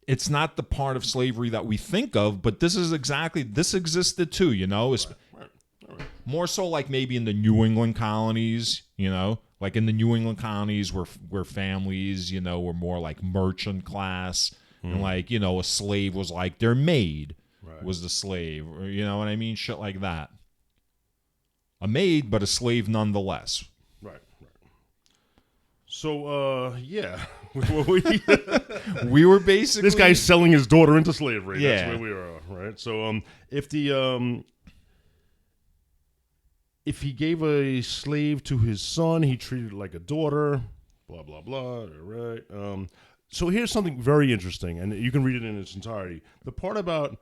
it's not the part of slavery that we think of, but this existed too, you know. Right. More so like maybe in the New England colonies, you know, like in the New England colonies where families, you know, were more like merchant class, and like, you know, a slave was like their maid was the slave, or, you know what I mean? Shit like that. A maid, but a slave nonetheless. Right. So, yeah. We were basically... This guy's selling his daughter into slavery. Yeah. That's where we are, right? So, if he gave a slave to his son, he treated it like a daughter, blah, blah, blah, right? So here's something very interesting, and you can read it in its entirety. The part about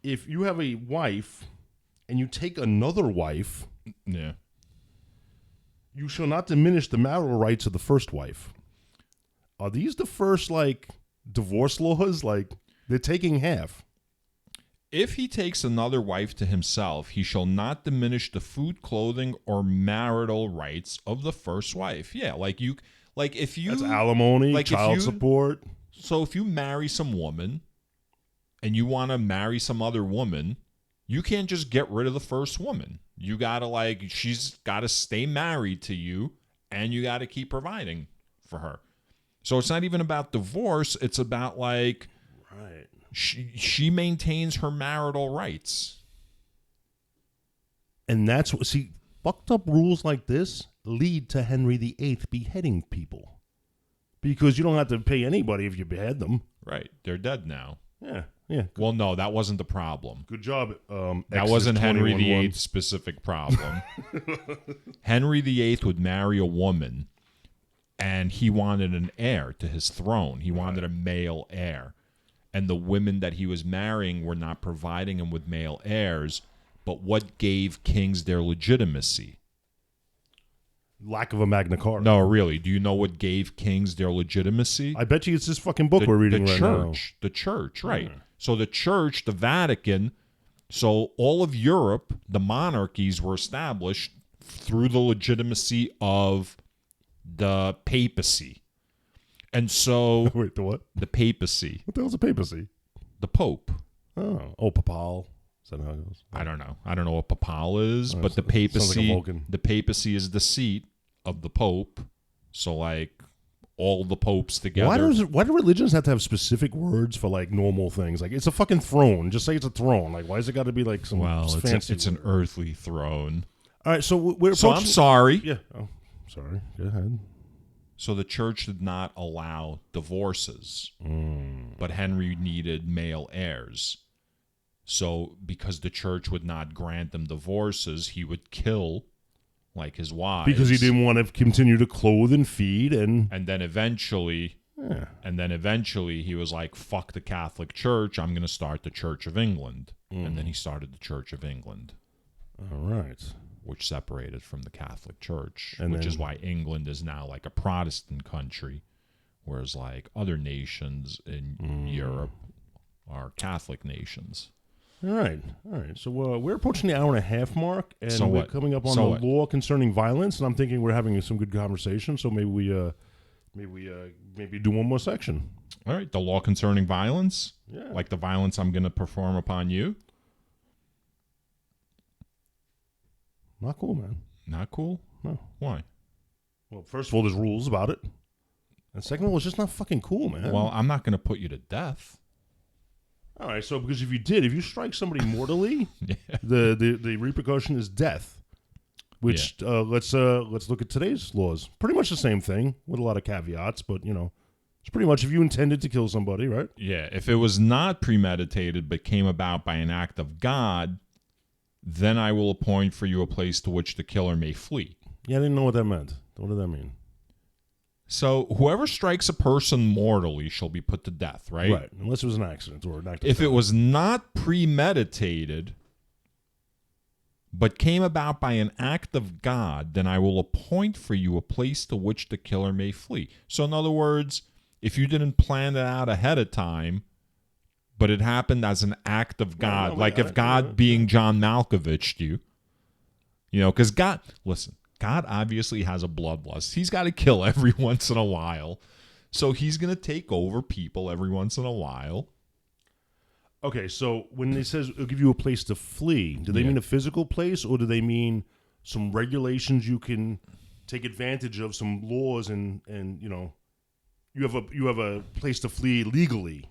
if you have a wife and you take another wife, yeah, you shall not diminish the marital rights of the first wife. Are these the first, like, divorce laws? Like, they're taking half. If he takes another wife to himself, he shall not diminish the food, clothing, or marital rights of the first wife. Yeah, if you... That's alimony, like child support. So if you marry some woman and you want to marry some other woman, you can't just get rid of the first woman. You got to, she's got to stay married to you, and you got to keep providing for her. So it's not even about divorce. It's about, right. She maintains her marital rights. And that's what, see, fucked up rules like this lead to Henry VIII beheading people. Because you don't have to pay anybody if you behead them. Right. They're dead now. Yeah. Well, no, that wasn't the problem. Good job. That wasn't Henry VIII's specific problem. Henry VIII would marry a woman, and he wanted an heir to his throne. He wanted a male heir. And the women that he was marrying were not providing him with male heirs. But what gave kings their legitimacy? Lack of a Magna Carta. No, really. Do you know what gave kings their legitimacy? I bet you it's this fucking book we're reading right now. The church, right. Yeah. So the church, the Vatican, so all of Europe, the monarchies were established through the legitimacy of the papacy. And so... Wait, the what? The papacy. What the hell's a papacy? The Pope. Oh, papal. Is that how it goes? I don't know. I don't know what papal is, but the papacy... Like the papacy is the seat of the Pope. So, all the popes together. Why do religions have to have specific words for, normal things? Like, it's a fucking throne. Just say it's a throne. Like, why is it got to be, some fancy... It's an earthly throne. All right, so we're... So I'm sorry. Yeah. Oh, sorry. Go ahead. So the church did not allow divorces, but Henry needed male heirs. So because the church would not grant them divorces, he would kill, his wives. Because he didn't want to continue to clothe and feed and then eventually... Yeah. And then eventually he was like, fuck the Catholic Church, I'm going to start the Church of England. And then he started the Church of England. All right. Which separated from the Catholic Church, which is why England is now a Protestant country, whereas other nations in Europe are Catholic nations. All right. So we're approaching the hour and a half mark, and we're coming up on the law concerning violence, and I'm thinking we're having some good conversation, so maybe we maybe do one more section. All right. The law concerning violence? Yeah. Like the violence I'm going to perform upon you? Not cool, man. Not cool? No. Why? Well, first of all, there's rules about it. And second of all, it's just not fucking cool, man. Well, I'm not going to put you to death. All right, so because if you strike somebody mortally, Yeah. the repercussion is death. Which let's look at today's laws. Pretty much the same thing with a lot of caveats, but it's pretty much if you intended to kill somebody, right? Yeah. If it was not premeditated but came about by an act of God, then I will appoint for you a place to which the killer may flee. Yeah, I didn't know what that meant. What did that mean? So whoever strikes a person mortally shall be put to death, right? Right, unless it was an accident or an act of If God. it was not premeditated but came about by an act of God, then I will appoint for you a place to which the killer may flee. So in other words, if you didn't plan it out ahead of time, but it happened as an act of God, like if God being John Malkovich you, because God obviously has a bloodlust. He's got to kill every once in a while. So he's going to take over people every once in a while. Okay, so when it says it'll give you a place to flee, do they mean a physical place, or do they mean some regulations you can take advantage of, some laws, and you have a place to flee legally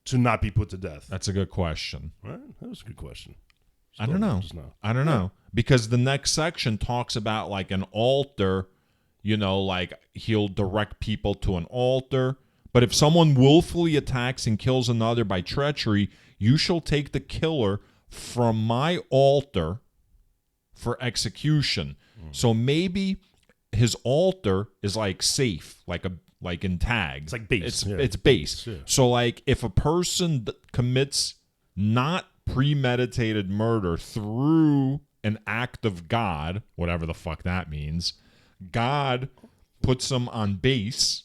to not be put to death? That's a good question. Right? That was a good question. I don't know. I don't know. Because the next section talks about like an altar, like he'll direct people to an altar. But if someone willfully attacks and kills another by treachery, you shall take the killer from my altar for execution. So maybe his altar is like safe, like in tags. It's like base. It's base. Yeah. So like if a person commits not premeditated murder through an act of God, whatever the fuck that means, God puts them on base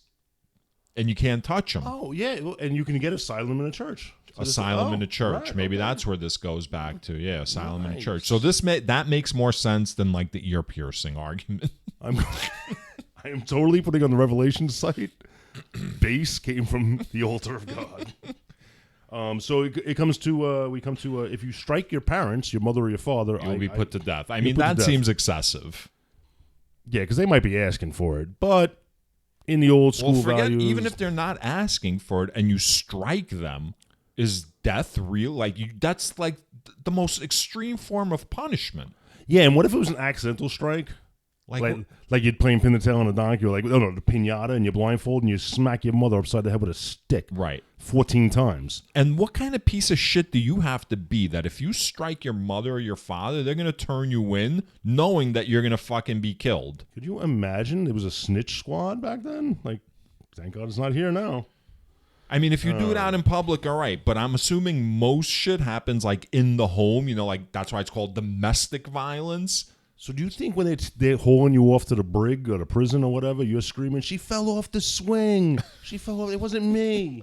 and you can't touch them. Oh, yeah, and you can get asylum in a church. Asylum in a church. Right, Maybe that's where this goes back to. Yeah, asylum in a church. So that makes more sense than like the ear piercing argument. I am totally putting on the Revelation site. Base came from the altar of God. So it comes to we come to if you strike your parents, your mother or your father, You'll be put to death. I mean, that seems excessive. Yeah, because they might be asking for it, but in the old school values, even if they're not asking for it, and you strike them, is death real? Like that's like the most extreme form of punishment. Yeah, and what if it was an accidental strike? Like you'd playing pin the tail on a donkey, or like the pinata, and you blindfold and you smack your mother upside the head with a stick, right, 14 times. And what kind of piece of shit do you have to be that if you strike your mother or your father, they're gonna turn you in, knowing that you're gonna fucking be killed? Could you imagine? There was a snitch squad back then. Like, thank God it's not here now. I mean, if you do it out in public, all right. But I'm assuming most shit happens like in the home. Like that's why it's called domestic violence. So do you think when they're hauling you off to the brig or the prison or whatever, you're screaming, "She fell off the swing. She fell off. It wasn't me."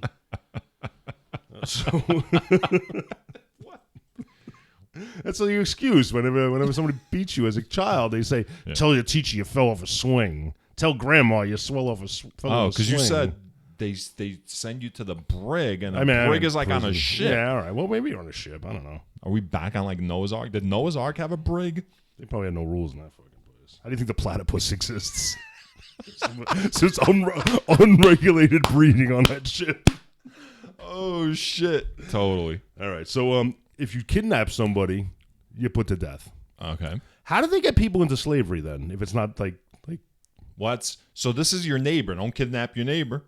What? That's your excuse. Whenever somebody beats you as a child, they say, "Tell your teacher you fell off a swing. Tell grandma you fell off a swing." Oh, because you said they send you to the brig, and brig is like prison. on a ship. Yeah, all right. Well, maybe you're on a ship. I don't know. Are we back on like Noah's Ark? Did Noah's Ark have a brig? They probably had no rules in that fucking place. How do you think the platypus exists? So it's unregulated breeding on that ship. Oh, shit. Totally. All right. So if you kidnap somebody, you're put to death. Okay. How do they get people into slavery then? If it's not like what's so this is your neighbor. Don't kidnap your neighbor.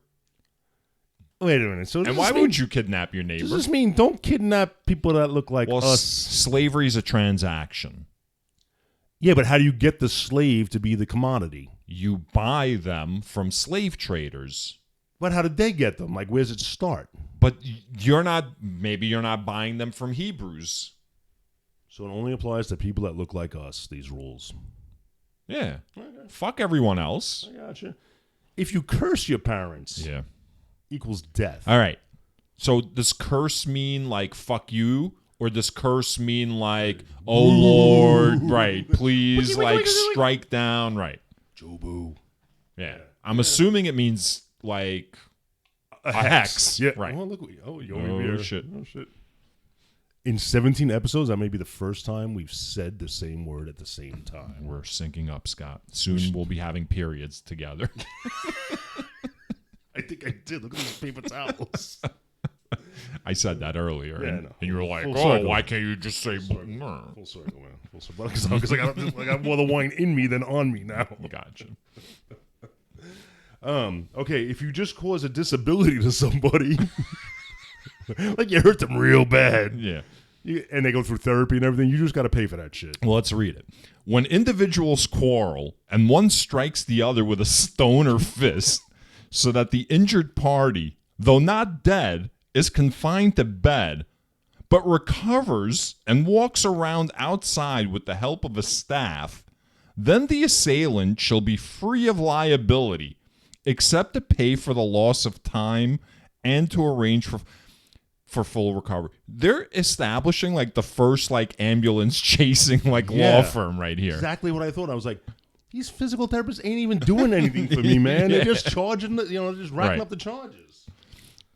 Wait a minute. So and why would you kidnap your neighbor? Does this mean don't kidnap people that look like us? Slavery is a transaction. Yeah, but how do you get the slave to be the commodity? You buy them from slave traders. But how did they get them? Like, where's it start? But maybe you're not buying them from Hebrews. So it only applies to people that look like us, these rules. Yeah. Okay. Fuck everyone else. I gotcha. If you curse your parents, equals death. All right. So does curse mean like fuck you? Or does curse mean like, oh Lord, right, please, like strike down, right. Jobu. Yeah. I'm assuming it means like a hex. Yeah. Right. Oh, look. Shit. Oh, shit. In 17 episodes, that may be the first time we've said the same word at the same time. We're syncing up, Scott. Soon we'll be having periods together. I think I did. Look at these paper towels. I said that earlier, Yeah, and, I know. and you were like, Full "Oh, circle. why can't you just say?" Full circle, man. Full circle. Because I got more of the wine in me than on me now. Gotcha. Okay, if you just cause a disability to somebody, like you hurt them real bad, Yeah. and they go through therapy and everything, you just got to pay for that shit. Well, let's read it. When individuals quarrel and one strikes the other with a stone or fist, so that the injured party, though not dead, is confined to bed, but recovers and walks around outside with the help of a staff, then the assailant shall be free of liability, except to pay for the loss of time and to arrange for full recovery. They're establishing like the first like ambulance chasing like law firm right here. Exactly what I thought. I was like, these physical therapists ain't even doing anything for me, man. They're just charging, just racking up the charges.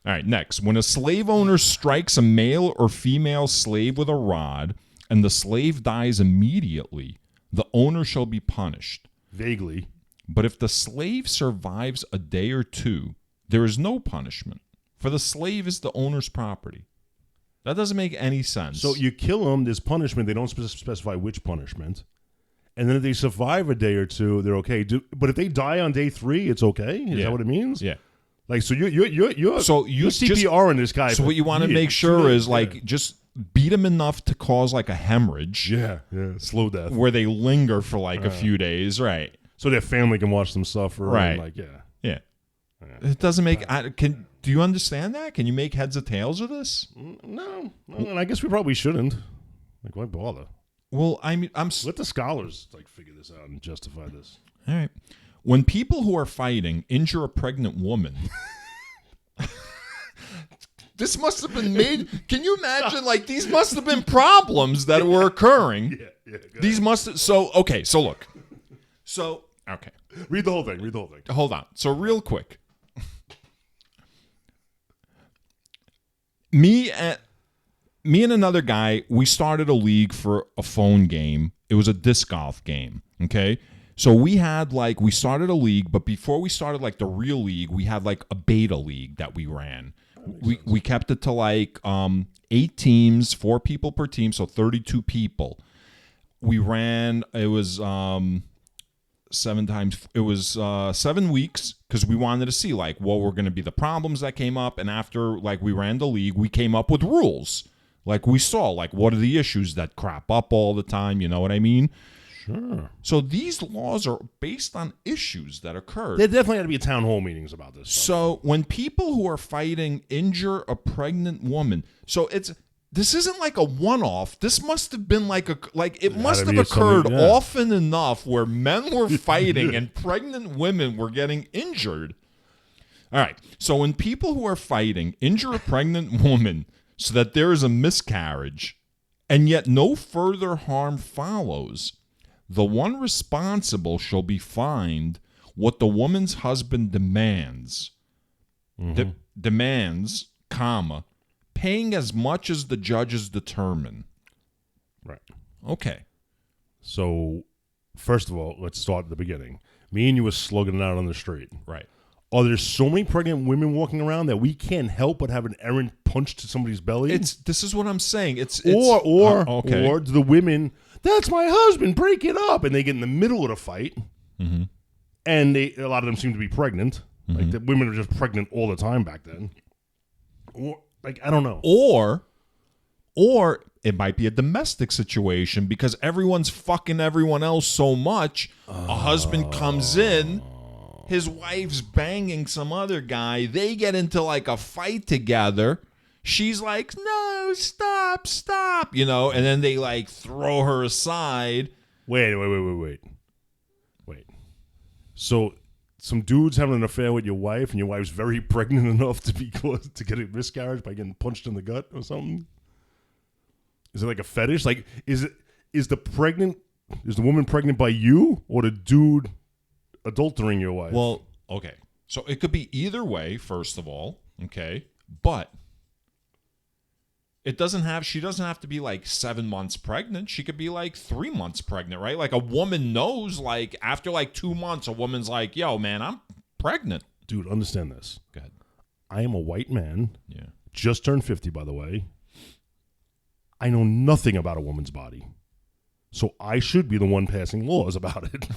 All right, next. When a slave owner strikes a male or female slave with a rod and the slave dies immediately, the owner shall be punished. Vaguely. But if the slave survives a day or two, there is no punishment, for the slave is the owner's property. That doesn't make any sense. So you kill them, there's punishment. They don't specify which punishment. And then if they survive a day or two, they're okay. But if they die on day 3, it's okay? Is that what it means? Yeah. Like, so you're CPR just, on this guy. So what you want to make sure is like just beat him enough to cause like a hemorrhage. Yeah, slow death. Where they linger for like a few days, right? So their family can watch them suffer. Right. And Yeah. It doesn't make. Do you understand that? Can you make heads or tails of this? No. And I guess we probably shouldn't. Like, why bother? Well, I mean, let the scholars figure this out and justify this. All right. When people who are fighting injure a pregnant woman. This must have been made. Can you imagine? Like, these must have been problems that were occurring. Yeah. These must have. So, okay. So, look. So, okay. Read the whole thing. Hold on. So, real quick. Me and another guy, we started a league for a phone game. It was a disc golf game. Okay. So we started a league, but before we started like the real league, we had like a beta league that we ran. We kept it to like 8 teams, 4 people per team, so 32 people. We ran. It was 7 times. It was 7 weeks because we wanted to see like what were going to be the problems that came up, and after like we ran the league, we came up with rules. Like we saw like what are the issues that crop up all the time. You know what I mean? Sure. So these laws are based on issues that occurred. There definitely had to be town hall meetings about this stuff. So when people who are fighting injure a pregnant woman, this isn't like a one-off. This must have been it must have occurred often enough where men were fighting and pregnant women were getting injured. All right. So when people who are fighting injure a pregnant woman so that there is a miscarriage and yet no further harm follows, the one responsible shall be fined what the woman's husband demands. Demands, paying as much as the judges determine. Right. Okay. So, first of all, let's start at the beginning. Me and you were slugging it out on the street. Right. Are there so many pregnant women walking around that we can't help but have an errant punch to somebody's belly? This is what I'm saying. Or okay. do the women, that's my husband, break it up, and they get in the middle of the fight, and a lot of them seem to be pregnant. Like the women are just pregnant all the time back then. Or like I don't know. Or it might be a domestic situation because everyone's fucking everyone else so much. A husband comes in, his wife's banging some other guy. They get into like a fight together. She's like, no, stop, and then they like throw her aside. Wait. So some dude's having an affair with your wife, and your wife's very pregnant enough to be close to get a miscarriage by getting punched in the gut or something? Is it like a fetish? Like, is the woman pregnant by you, or the dude adultering your wife. Well, okay. So it could be either way, first of all, okay? But she doesn't have to be like 7 months pregnant. She could be like 3 months pregnant, right? Like a woman knows, like after like 2 months, a woman's like, yo, man, I'm pregnant. Dude, understand this. Go ahead. I am a white man. Yeah. Just turned 50, by the way. I know nothing about a woman's body. So I should be the one passing laws about it.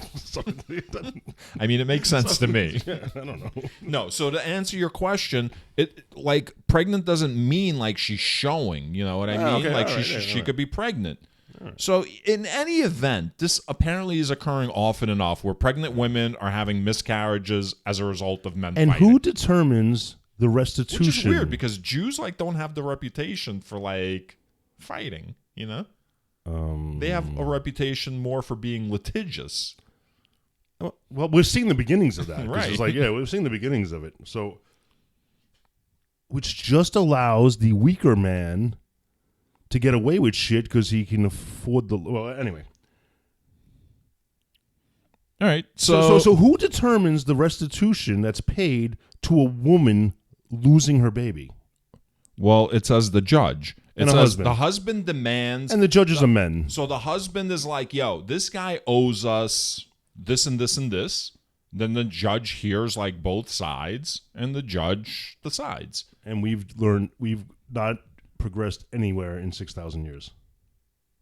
I mean, it makes sense to me. Yeah, I don't know. No, so to answer your question, it like pregnant doesn't mean like she's showing, you know what I mean? Okay, Like all right, she right. could be pregnant. Right. So in any event, this apparently is occurring often enough where pregnant women are having miscarriages as a result of men And fighting. who determines the restitution? Which is weird because Jews like don't have the reputation for like fighting, you know? They have a reputation more for being litigious. Well, we're seeing the beginnings of that. Right. It's like, yeah, we're seeing the beginnings of it. So, which just allows the weaker man to get away with shit because he can afford the. Well, anyway. All right. So who determines the restitution that's paid to a woman losing her baby? Well, it says the judge. It And a says husband. the husband demands. And the judges are men. So the husband is like, yo, this guy owes us this and this and this. Then the judge hears like both sides and the judge decides. And we've not progressed anywhere in 6,000 years.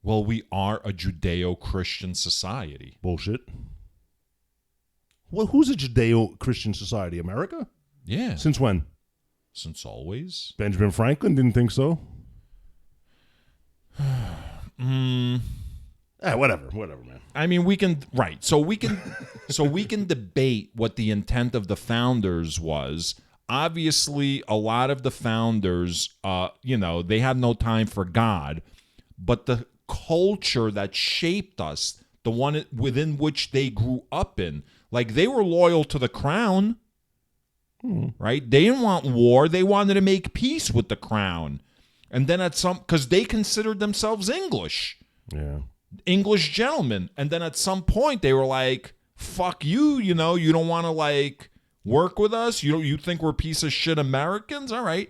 Well, we are a Judeo-Christian society. Bullshit. Well, who's a Judeo-Christian society? America? Yeah. Since when? Since always. Benjamin Franklin didn't think so. Whatever, man. I mean, we can so we can debate what the intent of the founders was. Obviously, a lot of the founders, they had no time for God, but the culture that shaped us, the one within which they grew up in, like they were loyal to the crown, right? They didn't want war; they wanted to make peace with the crown. And then because they considered themselves English. Yeah. English gentlemen. And then at some point they were like, fuck you, you don't want to like work with us. You think we're piece of shit Americans? All right.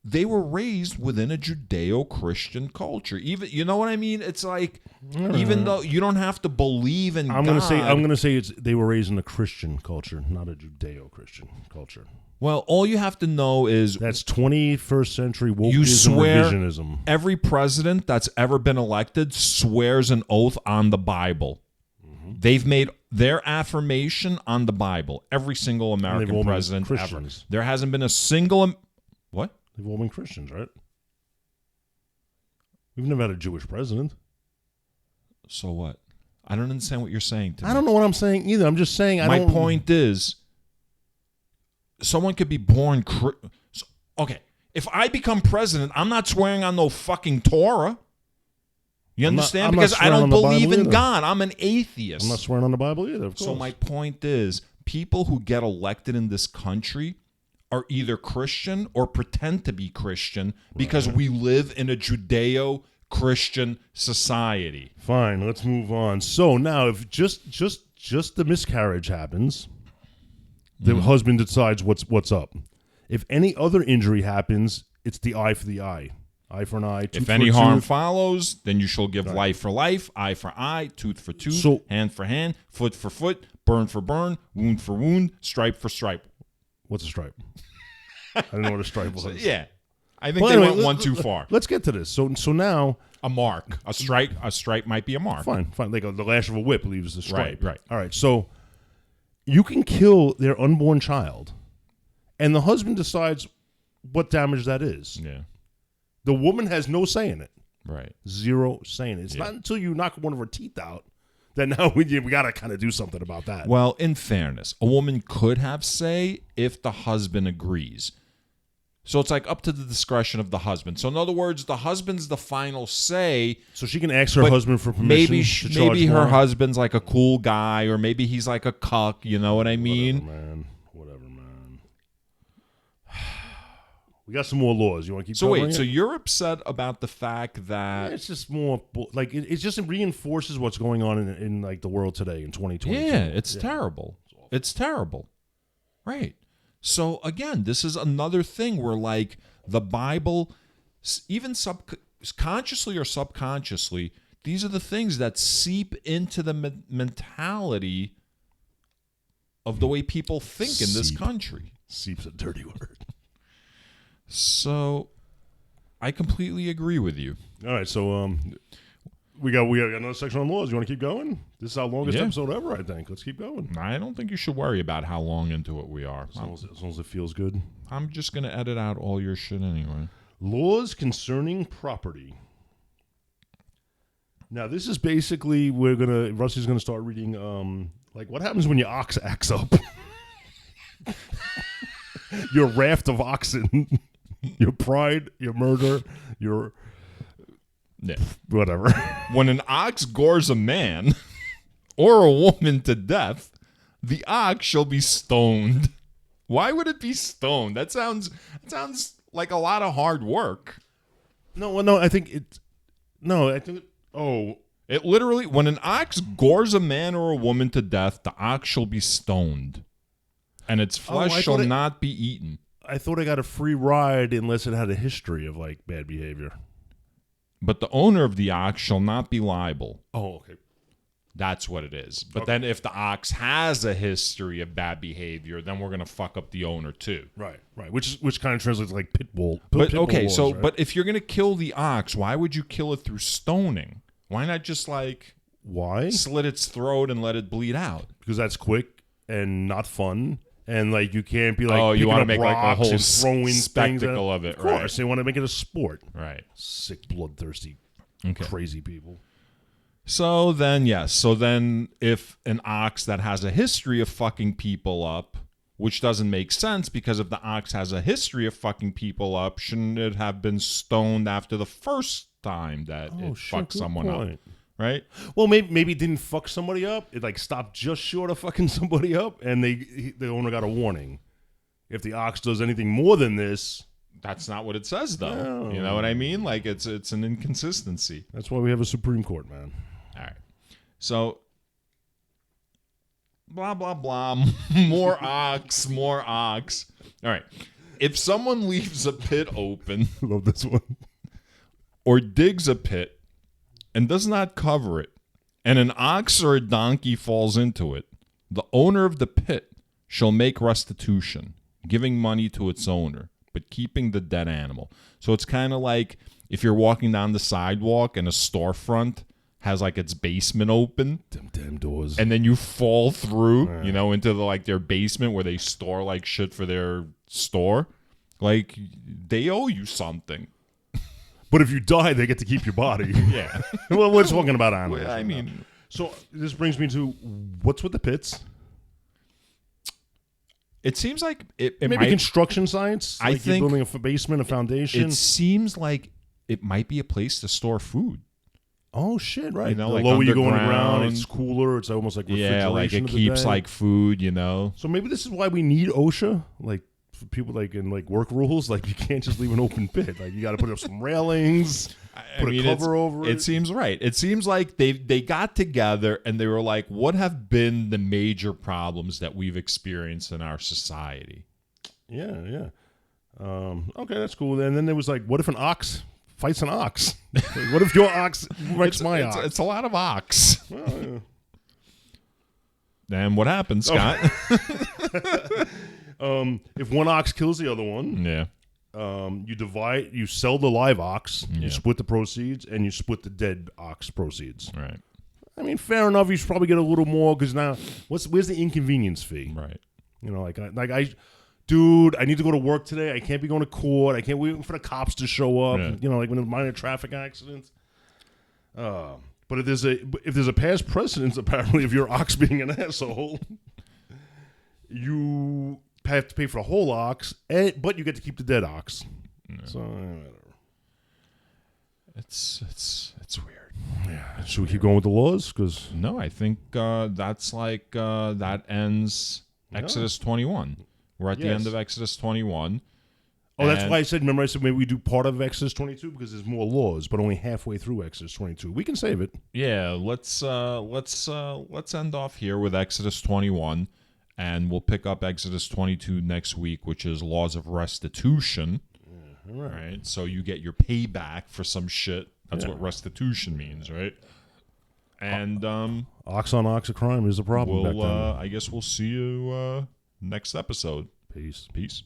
They were raised within a Judeo-Christian culture. Even, you know what I mean? It's like, even though you don't have to believe in I'm God. gonna say they were raised in a Christian culture, not a Judeo-Christian culture. Well, all you have to know is that's 21st century wokeism, you swear revisionism. Every president that's ever been elected swears an oath on the Bible. Mm-hmm. They've made their affirmation on the Bible. Every single American president ever. There hasn't been a single. What? They've all been Christians, right? We've never had a Jewish president. So what? I don't understand what you're saying to me. I don't know what I'm saying either. I'm just saying. My point is, someone could be born. Okay, if I become president, I'm not swearing on no fucking Torah. You understand? Because I don't believe in God. I'm an atheist. I'm not swearing on the Bible either, of course. So my point is, people who get elected in this country are either Christian or pretend to be Christian because we live in a Judeo-Christian society. Fine, let's move on. So now, if just the miscarriage happens, the husband decides what's up. If any other injury happens, it's the eye for the eye. Eye for an eye, tooth if for any a harm tooth. follows, then you shall give life for life, eye for eye, tooth for tooth, hand for hand, foot for foot, burn for burn, wound for wound, stripe for stripe. What's a stripe? I didn't know what a stripe was. Yeah. I think they went one too far. Let's get to this. So now... A mark. A stripe might be a mark. Fine. Like the lash of a whip leaves the stripe. Right. All right, so you can kill their unborn child, and the husband decides what damage that is. Yeah. The woman has no say in it. Right. Zero say in it. It's not until you knock one of her teeth out that now we got to kind of do something about that. Well, in fairness, a woman could have say if the husband agrees. So it's like up to the discretion of the husband. So in other words, the husband's the final say. So she can ask her husband for permission to charge maybe her more? husband's like a cool guy, or maybe he's like a cuck. You know what I mean? Whatever, man. We got some more laws. You want to keep So covering wait, it? so you're upset about the fact that It's just more like it just reinforces what's going on in like the world today in 2022. yeah, it's terrible. It's terrible. Right. So again, this is another thing where like the Bible, even consciously or subconsciously, these are the things that seep into the mentality of the way people think in this country. Seep's a dirty word. So I completely agree with you. All right, so we got another section on laws. You want to keep going? This is our longest episode ever, I think. Let's keep going. I don't think you should worry about how long into it we are. As long as it feels good. I'm just going to edit out all your shit anyway. Laws concerning property. Now, this is basically Rusty's gonna start reading like what happens when your ox acts up. Your raft of oxen, your pride, your murder, your whatever. When an ox gores a man or a woman to death, the ox shall be stoned. Why would it be stoned? That sounds like a lot of hard work. I think It literally, when an ox gores a man or a woman to death, the ox shall be stoned, and its flesh shall not be eaten. I thought I got a free ride unless it had a history of like bad behavior. But the owner of the ox shall not be liable. Oh, okay. That's what it is. But then if the ox has a history of bad behavior, then we're going to fuck up the owner too. Right. Which kind of translates to like pit bull. But pit bull okay, laws, so right? but if you're going to kill the ox, why would you kill it through stoning? Why not just like why? slit its throat and let it bleed out? Because that's quick and not fun. And like you can't be like, you want to make like a whole throwing spectacle of it, Of right? course, they want to make it a sport. Right. Sick, bloodthirsty, crazy people. So then, yes. So then if an ox that has a history of fucking people up, which doesn't make sense because if the ox has a history of fucking people up, shouldn't it have been stoned after the first time that it fucked someone up? Right? Well, maybe it didn't fuck somebody up. It like stopped just short of fucking somebody up, and the owner got a warning. If the ox does anything more than this, that's not what it says, though. No. You know what I mean? Like it's an inconsistency. That's why we have a Supreme Court, man. All right. So blah blah blah. More ox. All right. If someone leaves a pit open, Love this one, or digs a pit and does not cover it, and an ox or a donkey falls into it, the owner of the pit shall make restitution, giving money to its owner, but keeping the dead animal. So it's kind of like if you're walking down the sidewalk and a storefront has like its basement open, them damn doors, and then you fall through, into their basement where they store like shit for their store. Like they owe you something. But if you die, they get to keep your body. Yeah. Well, we're talking about animals. I mean, so this brings me to what's with the pits? it seems like it Maybe might, construction science. I like think you're building a basement, a foundation. It seems like it might be a place to store food. Oh shit! Right. The like lower you go underground, underground. it's cooler. It's almost like refrigeration. Yeah, like it of the keeps day. like food. So maybe this is why we need OSHA, like for people like in like work rules. Like you can't just leave an open pit. Like you got to put up some railings, put a cover over it. It seems right. It seems like they got together and they were like, what have been the major problems that we've experienced in our society? Yeah. Okay, that's cool. And then there was like, what if an ox fights an ox? Like, what if your ox wrecks my ox? It's a lot of ox. Well, And what happens, Scott? if one ox kills the other one, Yeah. you sell the live ox, Yeah. you split the proceeds, and you split the dead ox proceeds. Right. I mean, fair enough. You should probably get a little more because now, where's the inconvenience fee? Right. You know, dude, I need to go to work today. I can't be going to court. I can't wait for the cops to show up. Yeah. You know, like when there's minor traffic accidents. But if there's a past precedent, apparently, of your ox being an asshole, you have to pay for the whole ox, but you get to keep the dead ox. Yeah. So whatever. It's weird. Yeah. Should we keep going with the laws? Because No, I think that's like that ends Exodus 21. We're at the Yes. end of Exodus 21. Oh, that's why I said. Remember, I said maybe we do part of Exodus 22 because there's more laws, but only halfway through Exodus 22. We can save it. Yeah, let's end off here with Exodus 21, and we'll pick up Exodus 22 next week, which is laws of restitution. Yeah, all right. So you get your payback for some shit. That's what restitution means, right? And ox on ox, a crime is a problem. I guess we'll see you next episode. Peace. Peace.